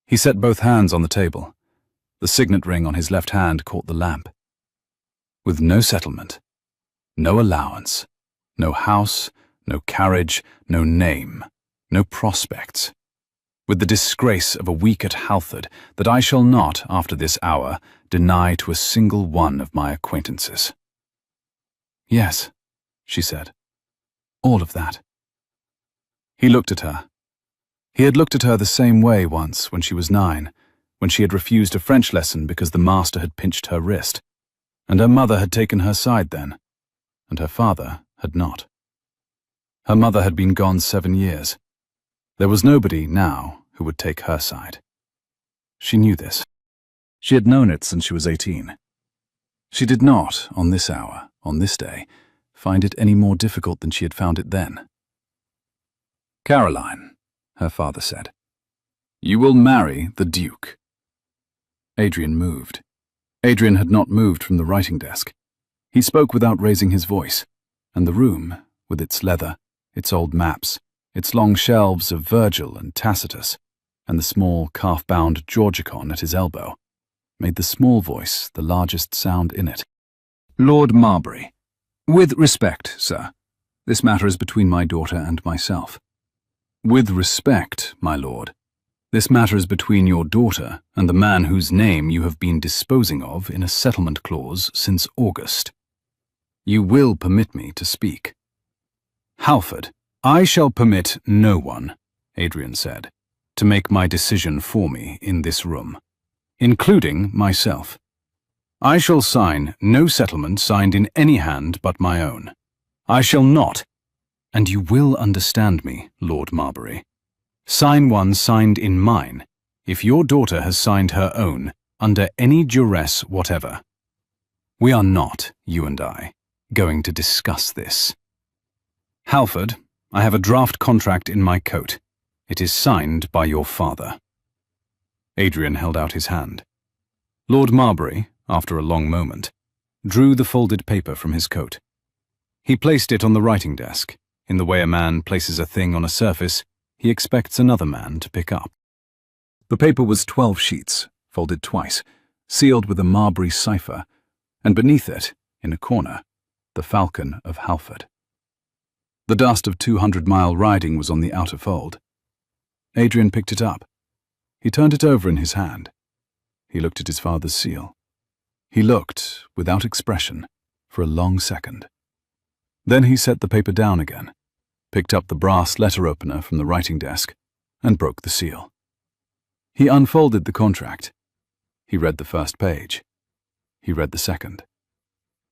He set both hands on the table. The signet ring on his left hand caught the lamp. With no settlement, no allowance, no house, no carriage, no name, no prospects. With the disgrace of a week at Halford that I shall not, after this hour, deny to a single one of my acquaintances. Yes, she said. All of that. He looked at her. He had looked at her the same way once when she was 9, when she had refused a French lesson because the master had pinched her wrist, and her mother had taken her side then, and her father had not. Her mother had been gone 7 years. There was nobody now who would take her side. She knew this. She had known it since she was 18. She did not, on this hour, on this day, find it any more difficult than she had found it then. Caroline, her father said, you will marry the Duke. Adrian moved. Adrian had not moved from the writing desk. He spoke without raising his voice, and the room, with its leather, its old maps, its long shelves of Virgil and Tacitus, and the small calf-bound Georgicon at his elbow, made the small voice the largest sound in it. Lord Marbury, with respect, sir, this matter is between my daughter and myself. With respect, my lord, this matter is between your daughter and the man whose name you have been disposing of in a settlement clause since August. You will permit me to speak. Halford, I shall permit no one, Adrian said, to make my decision for me in this room, including myself. I shall sign no settlement signed in any hand but my own. I shall not, and you will understand me, Lord Marbury, sign one signed in mine, if your daughter has signed her own, under any duress whatever. We are not, you and I, going to discuss this. Halford, I have a draft contract in my coat. It is signed by your father. Adrian held out his hand. Lord Marbury, after a long moment, drew the folded paper from his coat. He placed it on the writing desk. In the way a man places a thing on a surface, he expects another man to pick up. The paper was 12 sheets, folded twice, sealed with a Marbury cipher, and beneath it, in a corner, the falcon of Halford. The dust of 200-mile riding was on the outer fold. Adrian picked it up. He turned it over in his hand. He looked at his father's seal. He looked, without expression, for a long second. Then he set the paper down again, picked up the brass letter opener from the writing desk, and broke the seal. He unfolded the contract. He read the first page. He read the second.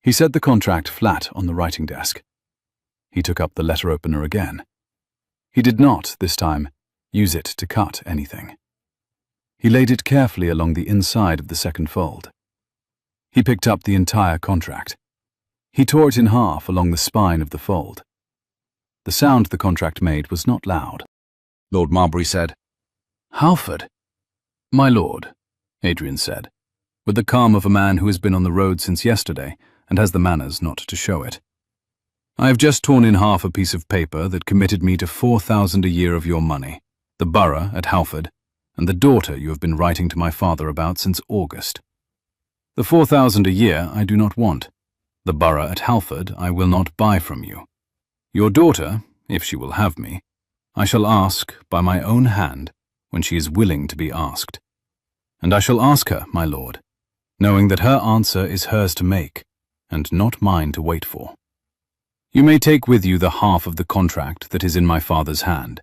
He set the contract flat on the writing desk. He took up the letter opener again. He did not, this time, use it to cut anything. He laid it carefully along the inside of the second fold. He picked up the entire contract. He tore it in half along the spine of the fold. The sound the contract made was not loud. Lord Marbury said, "Halford." "My lord," Adrian said, with the calm of a man who has been on the road since yesterday and has the manners not to show it. "I have just torn in half a piece of paper that committed me to 4,000 a year of your money, the borough at Halford, and the daughter you have been writing to my father about since August. The 4,000 a year I do not want. The borough at Halford I will not buy from you. Your daughter, if she will have me, I shall ask by my own hand when she is willing to be asked. And I shall ask her, my lord, knowing that her answer is hers to make, and not mine to wait for. You may take with you the half of the contract that is in my father's hand.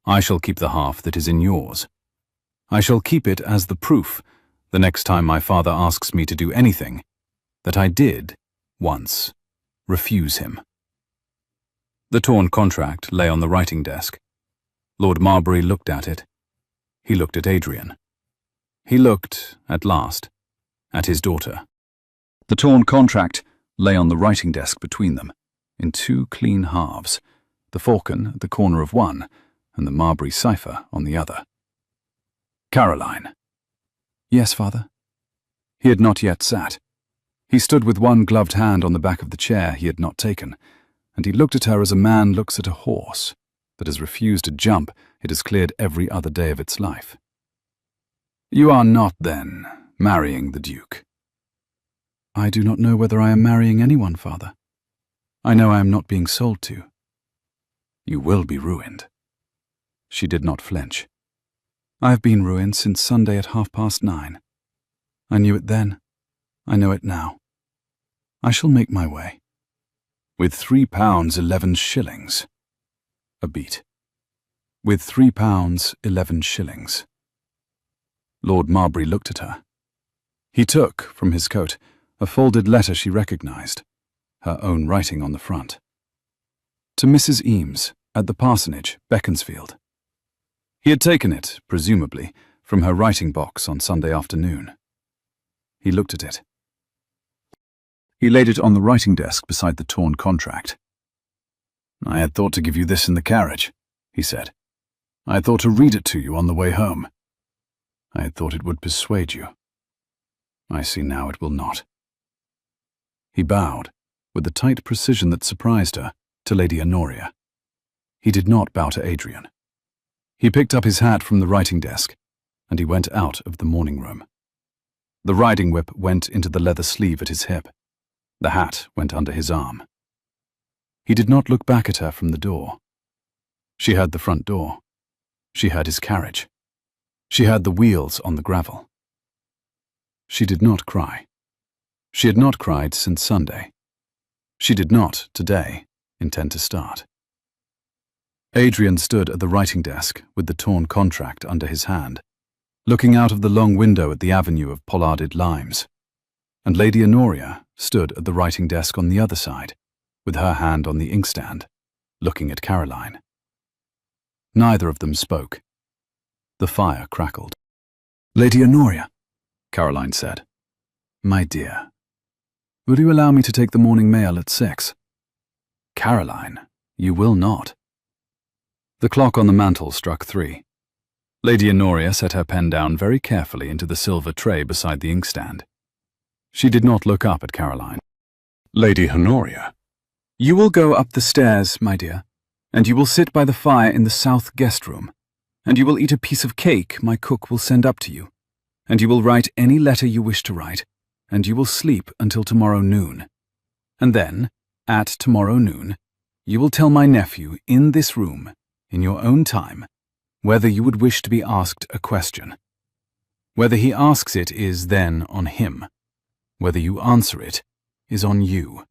I shall keep the half that is in yours. I shall keep it as the proof, the next time my father asks me to do anything, that I did, once, refuse him." The torn contract lay on the writing desk. Lord Marbury looked at it. He looked at Adrian. He looked, at last, at his daughter. The torn contract lay on the writing desk between them, in two clean halves, the falcon at the corner of one, and the Marbury cipher on the other. "Caroline." "Yes, father." He had not yet sat. He stood with one gloved hand on the back of the chair he had not taken, and he looked at her as a man looks at a horse that has refused a jump it has cleared every other day of its life. "You are not, then, marrying the Duke?" "I do not know whether I am marrying anyone, father. I know I am not being sold to." "You will be ruined." She did not flinch. "I have been ruined since Sunday at 9:30. I knew it then. I know it now. I shall make my way." "With £3 11 shillings. A beat. "With £3 11 shillings. Lord Marbury looked at her. He took, from his coat, a folded letter she recognized, her own writing on the front. "To Mrs. Eames, at the parsonage, Beaconsfield." He had taken it, presumably, from her writing box on Sunday afternoon. He looked at it. He laid it on the writing desk beside the torn contract. "I had thought to give you this in the carriage," he said. "I had thought to read it to you on the way home. I had thought it would persuade you. I see now it will not." He bowed, with the tight precision that surprised her, to Lady Honoria. He did not bow to Adrian. He picked up his hat from the writing desk, and he went out of the morning room. The riding whip went into the leather sleeve at his hip. The hat went under his arm. He did not look back at her from the door. She heard the front door. She heard his carriage. She heard the wheels on the gravel. She did not cry. She had not cried since Sunday. She did not, today, intend to start. Adrian stood at the writing desk with the torn contract under his hand, looking out of the long window at the avenue of pollarded limes, and Lady Honoria stood at the writing desk on the other side, with her hand on the inkstand, looking at Caroline. Neither of them spoke. The fire crackled. "Lady Honoria," Caroline said. My dear, will you allow me to take the morning mail at 6? Caroline, you will not. The clock on the mantel struck 3. Lady Honoria set her pen down very carefully into the silver tray beside the inkstand. She did not look up at Caroline. Lady Honoria. You will go up the stairs, my dear, and you will sit by the fire in the south guest room, and you will eat a piece of cake my cook will send up to you, and you will write any letter you wish to write, and you will sleep until tomorrow noon. And then, at tomorrow noon, you will tell my nephew in this room, in your own time, whether you would wish to be asked a question. Whether he asks it is then on him. Whether you answer it is on you.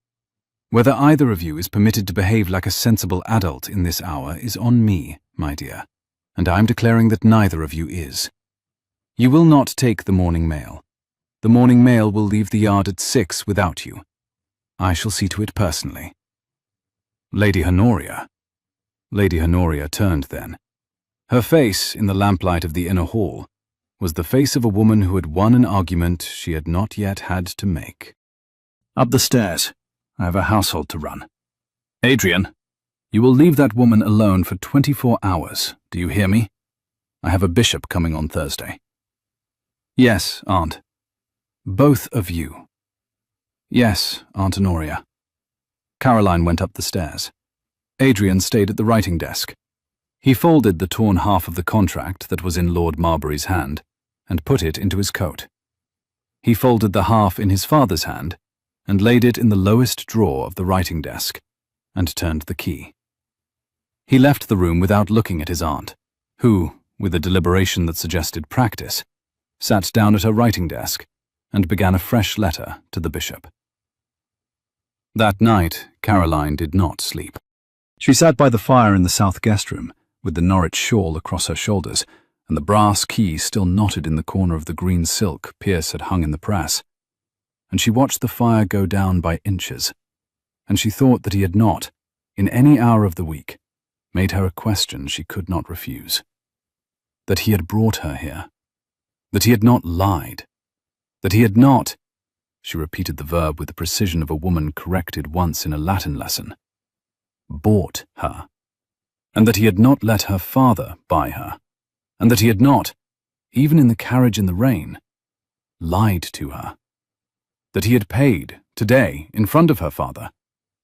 Whether either of you is permitted to behave like a sensible adult in this hour is on me, my dear, and I am declaring that neither of you is. You will not take the morning mail. The morning mail will leave the yard at 6 without you. I shall see to it personally. Lady Honoria. Lady Honoria turned then. Her face, in the lamplight of the inner hall, was the face of a woman who had won an argument she had not yet had to make. Up the stairs. I have a household to run. Adrian, you will leave that woman alone for 24 hours. Do you hear me? I have a bishop coming on Thursday. Yes, Aunt. Both of you. Yes, Aunt Honoria. Caroline went up the stairs. Adrian stayed at the writing desk. He folded the torn half of the contract that was in Lord Marbury's hand and put it into his coat. He folded the half in his father's hand and laid it in the lowest drawer of the writing desk and turned the key. He left the room without looking at his aunt, who, with a deliberation that suggested practice, sat down at her writing desk and began a fresh letter to the bishop. That night, Caroline did not sleep. She sat by the fire in the south guest room, with the Norwich shawl across her shoulders and the brass key still knotted in the corner of the green silk Pierce had hung in the press. And she watched the fire go down by inches, and she thought that he had not, in any hour of the week, made her a question she could not refuse. That he had brought her here. That he had not lied. That he had not, she repeated the verb with the precision of a woman corrected once in a Latin lesson, bought her. And that he had not let her father buy her. And that he had not, even in the carriage in the rain, lied to her. That he had paid, today, in front of her father,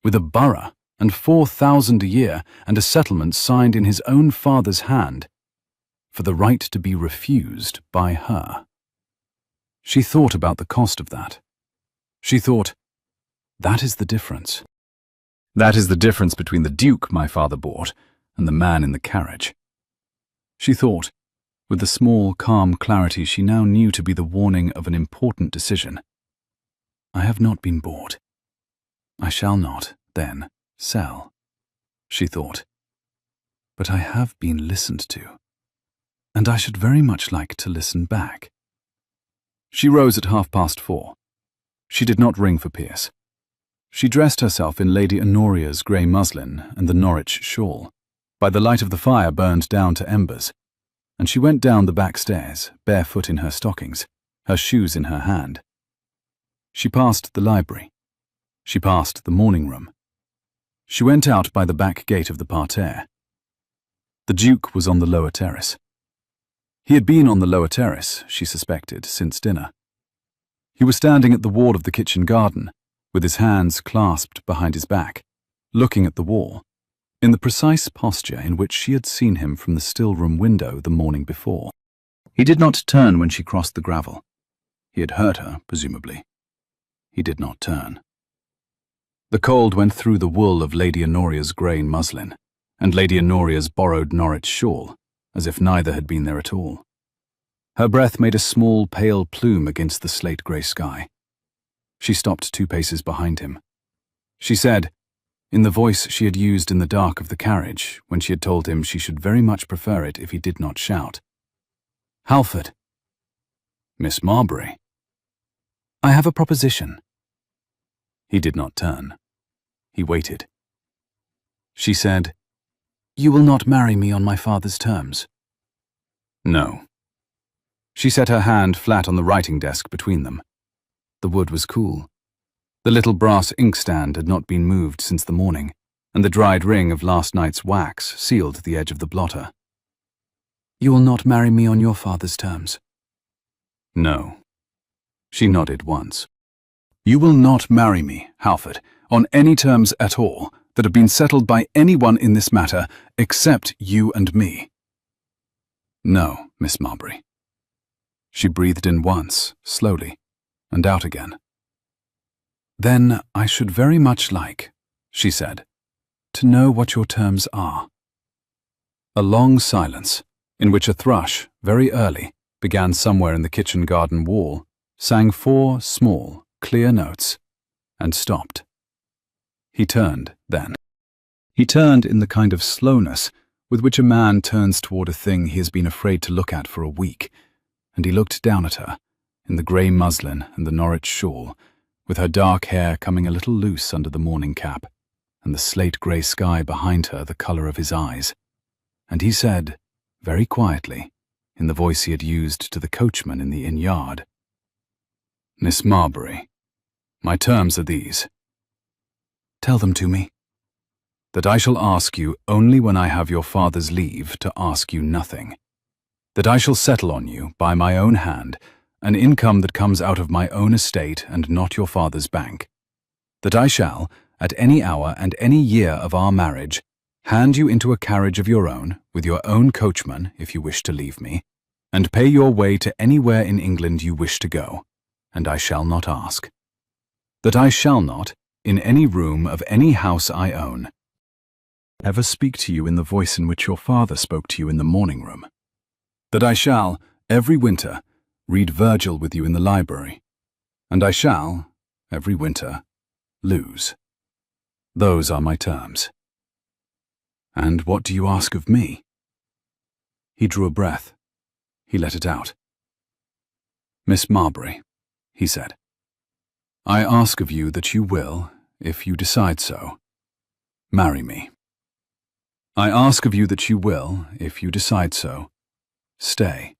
with a borough and 4,000 a year and a settlement signed in his own father's hand, for the right to be refused by her. She thought about the cost of that. She thought, that is the difference. That is the difference between the Duke my father bought and the man in the carriage. She thought, with the small, calm clarity she now knew to be the warning of an important decision, I have not been bought. I shall not, then, sell, she thought. But I have been listened to, and I should very much like to listen back. She rose at 4:30. She did not ring for Pierce. She dressed herself in Lady Honoria's grey muslin and the Norwich shawl, by the light of the fire burned down to embers, and she went down the back stairs, barefoot in her stockings, her shoes in her hand. She passed the library. She passed the morning room. She went out by the back gate of the parterre. The Duke was on the lower terrace. He had been on the lower terrace, she suspected, since dinner. He was standing at the wall of the kitchen garden, with his hands clasped behind his back, looking at the wall, in the precise posture in which she had seen him from the still-room window the morning before. He did not turn when she crossed the gravel. He had heard her, presumably. He did not turn. The cold went through the wool of Lady Honoria's grey muslin, and Lady Honoria's borrowed Norwich shawl, as if neither had been there at all. Her breath made a small, pale plume against the slate-grey sky. She stopped 2 paces behind him. She said, in the voice she had used in the dark of the carriage, when she had told him she should very much prefer it if he did not shout, "Halford." "Miss Marbury." "I have a proposition." He did not turn. He waited. She said, "You will not marry me on my father's terms?" "No." She set her hand flat on the writing desk between them. The wood was cool. The little brass inkstand had not been moved since the morning, and the dried ring of last night's wax sealed the edge of the blotter. "You will not marry me on your father's terms?" "No." She nodded once. "You will not marry me, Halford, on any terms at all that have been settled by anyone in this matter except you and me." "No, Miss Marbury." She breathed in once, slowly, and out again. "Then I should very much like," she said, "to know what your terms are." A long silence, in which a thrush, very early, began somewhere in the kitchen garden wall, sang 4 small, clear notes, and stopped. He turned, then. He turned in the kind of slowness with which a man turns toward a thing he has been afraid to look at for a week, and he looked down at her, in the grey muslin and the Norwich shawl, with her dark hair coming a little loose under the morning cap, and the slate-grey sky behind her the colour of his eyes. And he said, very quietly, in the voice he had used to the coachman in the inn yard, "Miss Marbury, my terms are these." "Tell them to me." "That I shall ask you only when I have your father's leave to ask you nothing. That I shall settle on you, by my own hand, an income that comes out of my own estate and not your father's bank. That I shall, at any hour and any year of our marriage, hand you into a carriage of your own, with your own coachman, if you wish to leave me, and pay your way to anywhere in England you wish to go, and I shall not ask. That I shall not, in any room of any house I own, ever speak to you in the voice in which your father spoke to you in the morning room. That I shall, every winter, read Virgil with you in the library, and I shall, every winter, lose. Those are my terms." "And what do you ask of me?" He drew a breath. He let it out. "Miss Marbury," he said, "I ask of you that you will, if you decide so, marry me. I ask of you that you will, if you decide so, stay.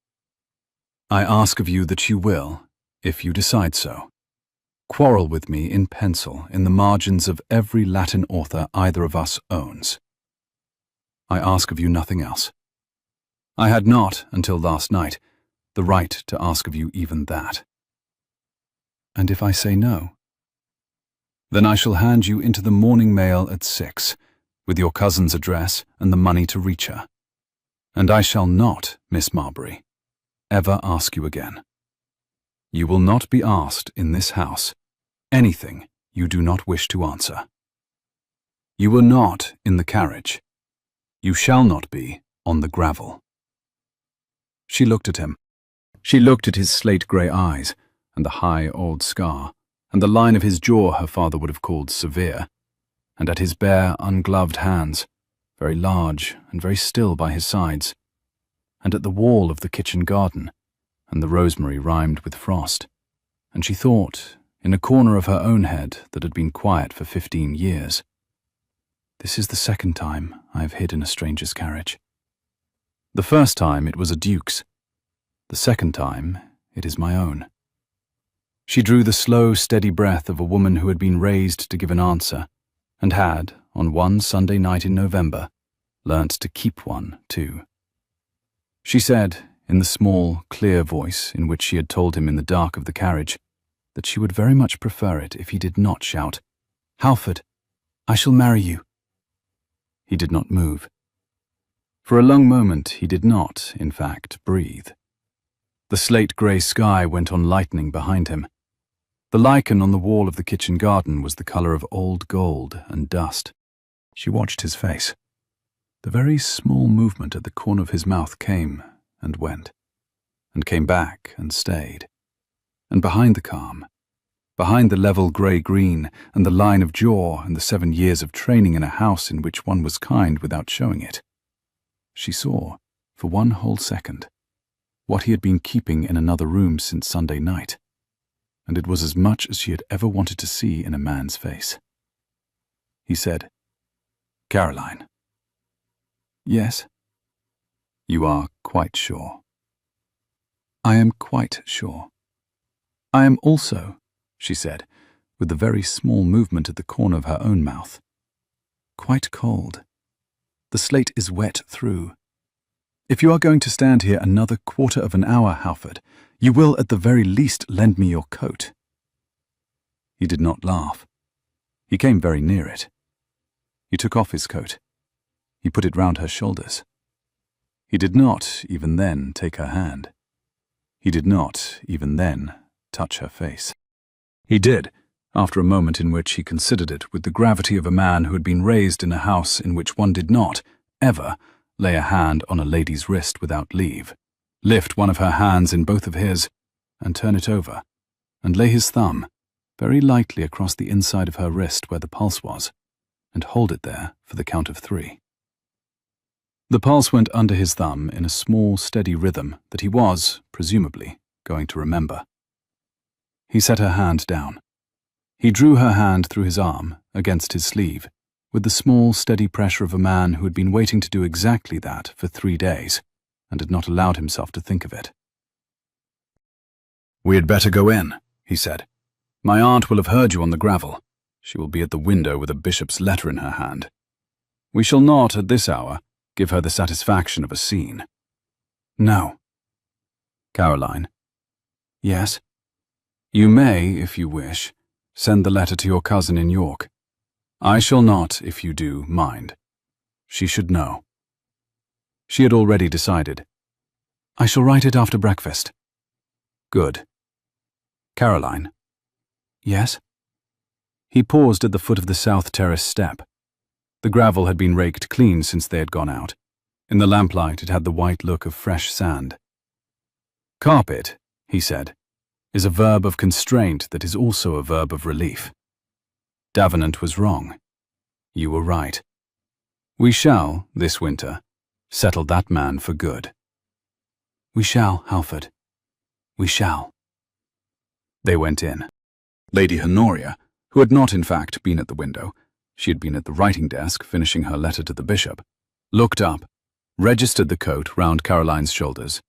I ask of you that you will, if you decide so, quarrel with me in pencil in the margins of every Latin author either of us owns. I ask of you nothing else. I had not, until last night, the right to ask of you even that. And if I say no? Then I shall hand you into the morning mail at 6, with your cousin's address and the money to reach her. And I shall not, Miss Marbury, ever ask you again. You will not be asked in this house anything you do not wish to answer. You were not in the carriage. You shall not be on the gravel." She looked at him. She looked at his slate-grey eyes, and the high old scar, and the line of his jaw her father would have called severe, and at his bare, ungloved hands, very large and very still by his sides, and at the wall of the kitchen garden, and the rosemary rimed with frost, and she thought, in a corner of her own head that had been quiet for 15 years, "This is the second time I have hid in a stranger's carriage. The first time it was a duke's. The second time it is my own." She drew the slow, steady breath of a woman who had been raised to give an answer, and had, on one Sunday night in November, learnt to keep one, too. She said, in the small, clear voice in which she had told him in the dark of the carriage, that she would very much prefer it if he did not shout, "Halford, I shall marry you." He did not move. For a long moment he did not, in fact, breathe. The slate-grey sky went on lightening behind him. The lichen on the wall of the kitchen garden was the colour of old gold and dust. She watched his face. The very small movement at the corner of his mouth came and went, and came back and stayed. And behind the calm, behind the level grey-green and the line of jaw and the 7 years of training in a house in which one was kind without showing it, she saw, for one whole second, what he had been keeping in another room since Sunday night, and it was as much as she had ever wanted to see in a man's face. He said, "Caroline." "Yes." "You are quite sure?" I am quite sure. I am also, she said, with a very small movement at the corner of her own mouth, quite cold. The slate is wet through. If you are going to stand here another quarter of an hour, Halford, you will at the very least lend me your coat. He did not laugh. He came very near it. He took off his coat. He put it round her shoulders. He did not, even then, take her hand. He did not, even then, touch her face. He did, after a moment in which he considered it with the gravity of a man who had been raised in a house in which one did not, ever, lay a hand on a lady's wrist without leave, lift one of her hands in both of his, and turn it over, and lay his thumb very lightly across the inside of her wrist where the pulse was, and hold it there for the count of 3. The pulse went under his thumb in a small, steady rhythm that he was, presumably, going to remember. He set her hand down. He drew her hand through his arm, against his sleeve, with the small, steady pressure of a man who had been waiting to do exactly that for 3 days, and had not allowed himself to think of it. "We had better go in," he said. "My aunt will have heard you on the gravel. She will be at the window with a bishop's letter in her hand. We shall not, at this hour, give her the satisfaction of a scene." "No." "Caroline." "Yes." "You may, if you wish, send the letter to your cousin in York. I shall not, if you do, mind. She should know." She had already decided. "I shall write it after breakfast." "Good." "Caroline." "Yes?" He paused at the foot of the South Terrace step. The gravel had been raked clean since they had gone out. In the lamplight it had the white look of fresh sand. "Carpet," he said, "is a verb of constraint that is also a verb of relief. Davenant was wrong. You were right. We shall, this winter, settle that man for good." "We shall, Halford. We shall." They went in. Lady Honoria, who had not in fact been at the window, she had been at the writing desk finishing her letter to the bishop, looked up, registered the coat round Caroline's shoulders,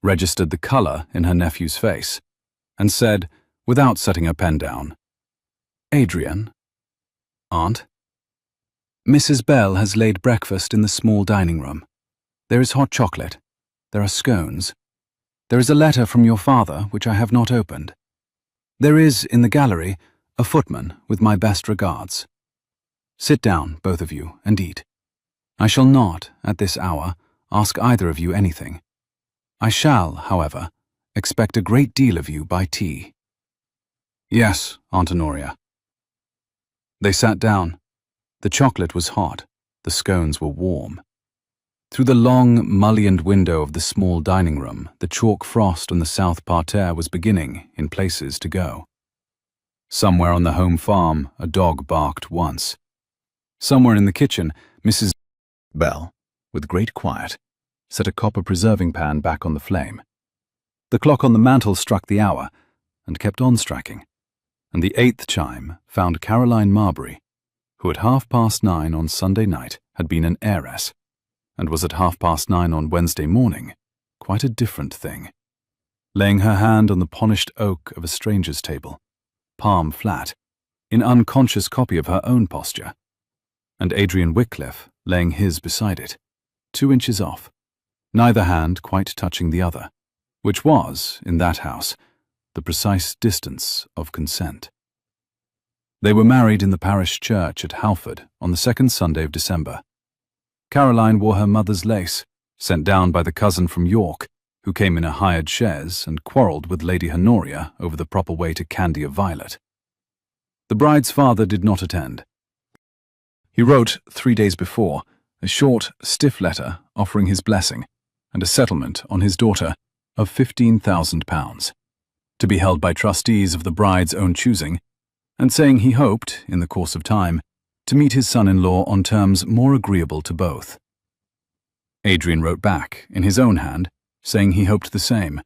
registered the colour in her nephew's face, and said, without setting her pen down, "Adrian, Aunt, Mrs. Bell has laid breakfast in the small dining room. There is hot chocolate. There are scones. There is a letter from your father which I have not opened. There is, in the gallery, a footman with my best regards. Sit down, both of you, and eat. I shall not, at this hour, ask either of you anything. I shall, however, expect a great deal of you by tea." "Yes, Aunt Honoria." They sat down. The chocolate was hot, the scones were warm. Through the long, mullioned window of the small dining room, the chalk frost on the south parterre was beginning, in places, to go. Somewhere on the home farm, a dog barked once. Somewhere in the kitchen, Mrs. Bell, with great quiet, set a copper preserving pan back on the flame. The clock on the mantel struck the hour, and kept on striking, and the 8th chime found Caroline Marbury, who at 9:30 on Sunday night had been an heiress, and was at 9:30 on Wednesday morning quite a different thing, laying her hand on the polished oak of a stranger's table, palm flat, in unconscious copy of her own posture, and Adrian Wycliffe laying his beside it, 2 inches off, neither hand quite touching the other, which was, in that house, the precise distance of consent. They were married in the parish church at Halford on the 2nd Sunday of December. Caroline wore her mother's lace, sent down by the cousin from York, who came in a hired chaise and quarrelled with Lady Honoria over the proper way to candy a violet. The bride's father did not attend. He wrote, 3 days before, a short, stiff letter offering his blessing and a settlement on his daughter of £15,000, to be held by trustees of the bride's own choosing, and saying he hoped, in the course of time, to meet his son-in-law on terms more agreeable to both. Adrian wrote back, in his own hand, saying he hoped the same.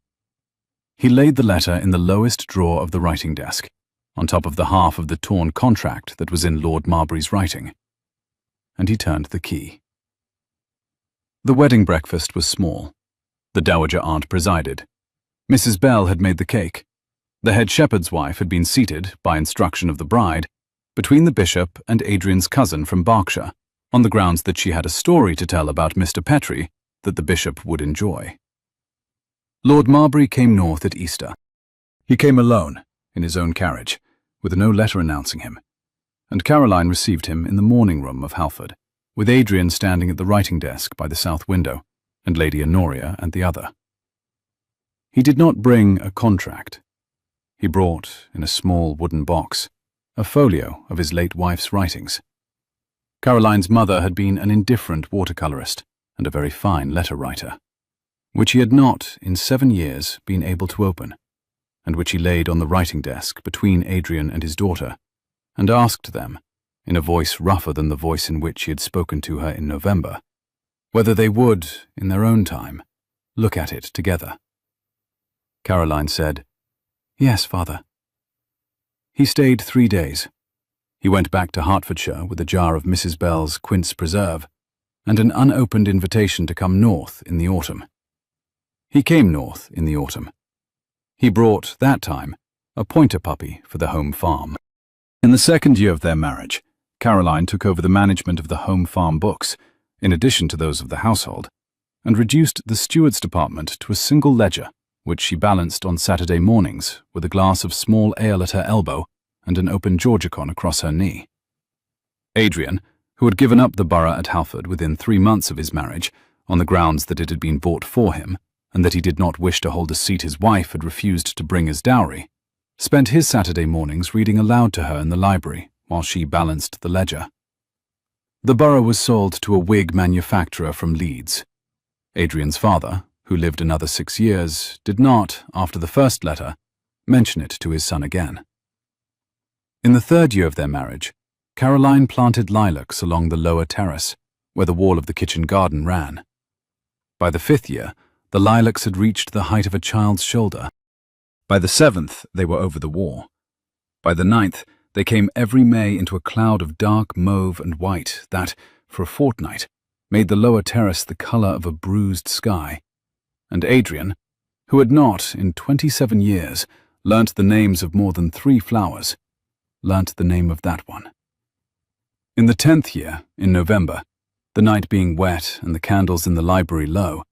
He laid the letter in the lowest drawer of the writing desk, on top of the half of the torn contract that was in Lord Marbury's writing, and he turned the key. The wedding breakfast was small. The dowager aunt presided. Mrs. Bell had made the cake. The head shepherd's wife had been seated, by instruction of the bride, between the bishop and Adrian's cousin from Berkshire, on the grounds that she had a story to tell about Mr. Petrie that the bishop would enjoy. Lord Marbury came north at Easter. He came alone, in his own carriage, with no letter announcing him, and Caroline received him in the morning room of Halford, with Adrian standing at the writing desk by the south window, and Lady Honoria at the other. He did not bring a contract. He brought, in a small wooden box, a folio of his late wife's writings. Caroline's mother had been an indifferent watercolourist and a very fine letter writer, which he had not, in 7 years, been able to open, and which he laid on the writing desk between Adrian and his daughter, and asked them, in a voice rougher than the voice in which he had spoken to her in November, whether they would, in their own time, look at it together. Caroline said, "Yes, father." He stayed 3 days. He went back to Hertfordshire with a jar of Mrs. Bell's quince preserve and an unopened invitation to come north in the autumn. He came north in the autumn. He brought, that time, a pointer puppy for the home farm. In the 2nd year of their marriage, Caroline took over the management of the home farm books, in addition to those of the household, and reduced the steward's department to a single ledger, which she balanced on Saturday mornings with a glass of small ale at her elbow and an open Georgicon across her knee. Adrian, who had given up the borough at Halford within 3 months of his marriage, on the grounds that it had been bought for him, and that he did not wish to hold a seat his wife had refused to bring as dowry, spent his Saturday mornings reading aloud to her in the library while she balanced the ledger. The borough was sold to a wig manufacturer from Leeds. Adrian's father, who lived another 6 years, did not, after the first letter, mention it to his son again. In the 3rd year of their marriage, Caroline planted lilacs along the lower terrace, where the wall of the kitchen garden ran. By the 5th year, the lilacs had reached the height of a child's shoulder. By the 7th, they were over the wall. By the 9th, they came every May into a cloud of dark mauve and white that, for a fortnight, made the lower terrace the colour of a bruised sky. And Adrian, who had not, in 27 years, learnt the names of more than 3 flowers, learnt the name of that one. In the 10th year, in November, the night being wet and the candles in the library low,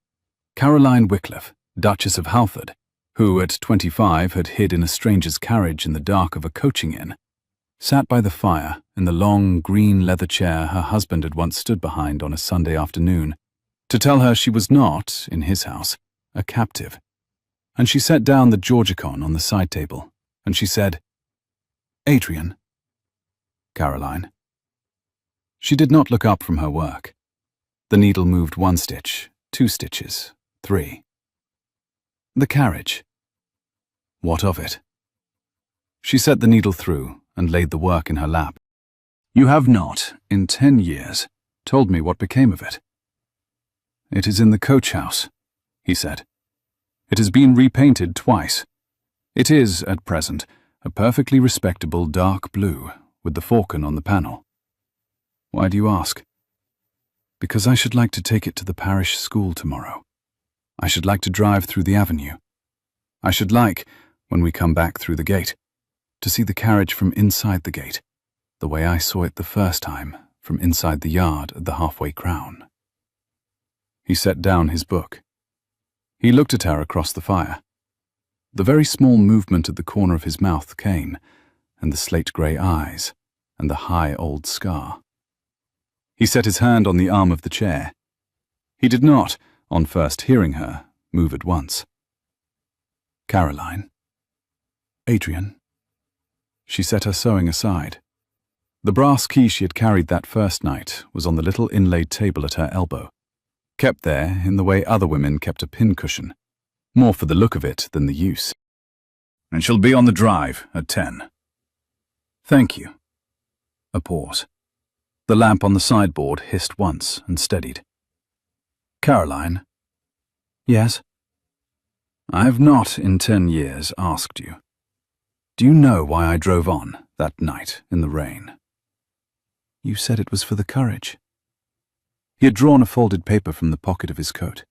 Caroline Wycliffe, Duchess of Halford, who at 25 had hid in a stranger's carriage in the dark of a coaching inn, sat by the fire in the long green leather chair her husband had once stood behind on a Sunday afternoon, to tell her she was not, in his house, a captive. And she set down the Georgicon on the side table, and she said, "Adrian." "Caroline." She did not look up from her work. The needle moved 1 stitch, 2 stitches, 3. "The carriage." "What of it?" She set the needle through and laid the work in her lap. "You have not, in 10 years, told me what became of it." "It is in the coach house," he said. "It has been repainted twice. It is, at present, a perfectly respectable dark blue, with the falcon on the panel." "Why do you ask?" "Because I should like to take it to the parish school tomorrow. I should like to drive through the avenue. I should like, when we come back through the gate, to see the carriage from inside the gate, the way I saw it the first time from inside the yard at the halfway crown." He set down his book. He looked at her across the fire. The very small movement at the corner of his mouth came, and the slate-grey eyes, and the high old scar. He set his hand on the arm of the chair. He did not, on first hearing her, move at once. "Caroline." "Adrian." She set her sewing aside. The brass key she had carried that first night was on the little inlaid table at her elbow, kept there in the way other women kept a pincushion, more for the look of it than the use. "And she'll be on the drive at 10. "Thank you." A pause. The lamp on the sideboard hissed once and steadied. "Caroline." "Yes?" "I have not in 10 years asked you. Do you know why I drove on that night in the rain?" "You said it was for the Courage." He had drawn a folded paper from the pocket of his coat.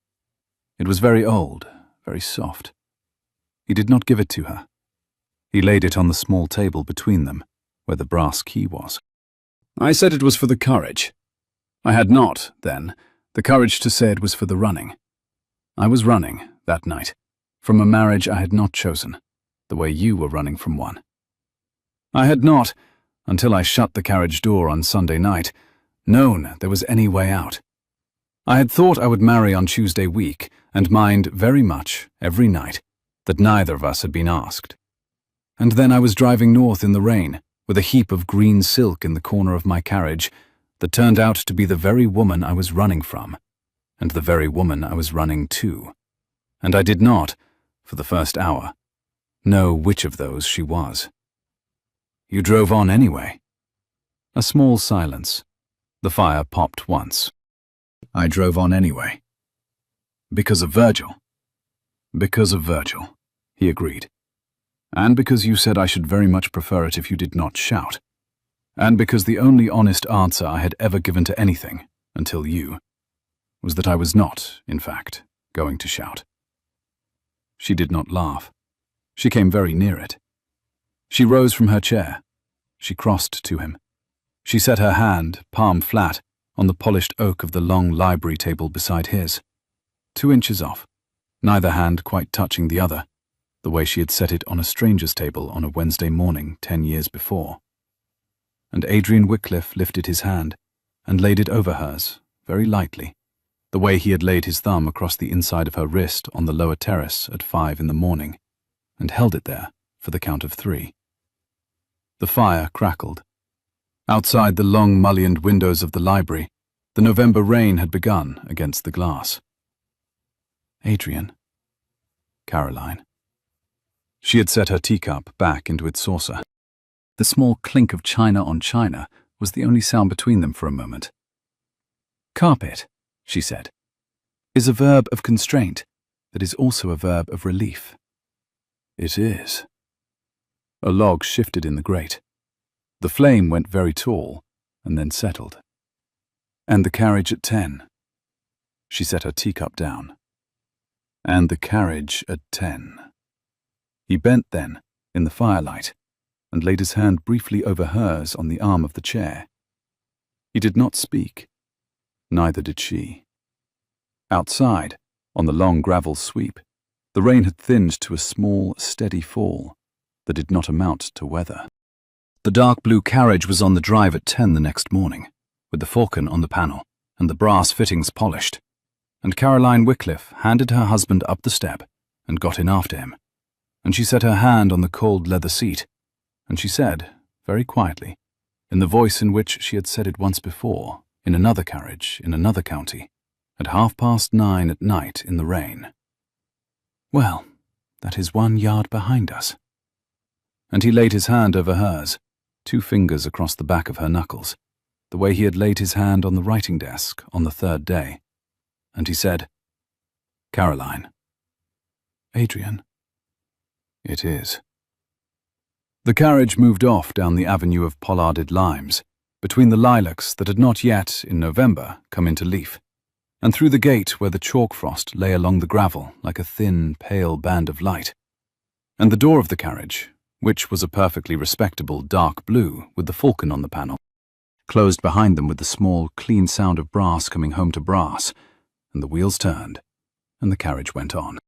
It was very old, very soft. He did not give it to her. He laid it on the small table between them, where the brass key was. I said it was for the Carriage. I had not, then, the courage to say it was for the running. I was running, that night, from a marriage I had not chosen, the way you were running from one. I had not, until I shut the carriage door on Sunday night, known there was any way out. I had thought I would marry on Tuesday week, and mind very much, every night, that neither of us had been asked. And then I was driving north in the rain, with a heap of green silk in the corner of my carriage, that turned out to be the very woman I was running from, and the very woman I was running to. And I did not, for the first hour, know which of those she was. You drove on anyway. A small silence. The fire popped once. I drove on anyway. Because of Virgil. Because of Virgil, he agreed. And because you said I should very much prefer it if you did not shout. And because the only honest answer I had ever given to anything, until you, was that I was not, in fact, going to shout. She did not laugh. She came very near it. She rose from her chair. She crossed to him. She set her hand, palm flat, on the polished oak of the long library table beside his, 2 inches off, neither hand quite touching the other, the way she had set it on a stranger's table on a Wednesday morning 10 years before. And Adrian Wycliffe lifted his hand and laid it over hers, very lightly, the way he had laid his thumb across the inside of her wrist on the lower terrace at 5 in the morning, and held it there for the count of 3. The fire crackled. Outside the long mullioned windows of the library, the November rain had begun against the glass. Adrian. Caroline. She had set her teacup back into its saucer. The small clink of china on china was the only sound between them for a moment. Carpet, she said, is a verb of constraint that is also a verb of relief. It is. A log shifted in the grate. The flame went very tall and then settled. And the carriage at 10. She set her teacup down. And the carriage at 10. He bent then, in the firelight, and laid his hand briefly over hers on the arm of the chair. He did not speak. Neither did she. Outside, on the long gravel sweep, the rain had thinned to a small, steady fall that did not amount to weather. The dark blue carriage was on the drive at 10 the next morning, with the falcon on the panel and the brass fittings polished, and Caroline Wycliffe handed her husband up the step and got in after him, and she set her hand on the cold leather seat, and she said, very quietly, in the voice in which she had said it once before, in another carriage, in another county, at 9:30 at night in the rain, "Well, that is 1 yard behind us." And he laid his hand over hers, 2 fingers across the back of her knuckles, the way he had laid his hand on the writing desk on the 3rd day, and he said, "Caroline." "Adrian." "It is." The carriage moved off down the avenue of pollarded limes, between the lilacs that had not yet, in November, come into leaf, and through the gate where the chalk frost lay along the gravel like a thin, pale band of light. And the door of the carriage, which was a perfectly respectable dark blue with the falcon on the panel, closed behind them with the small, clean sound of brass coming home to brass, and the wheels turned, and the carriage went on.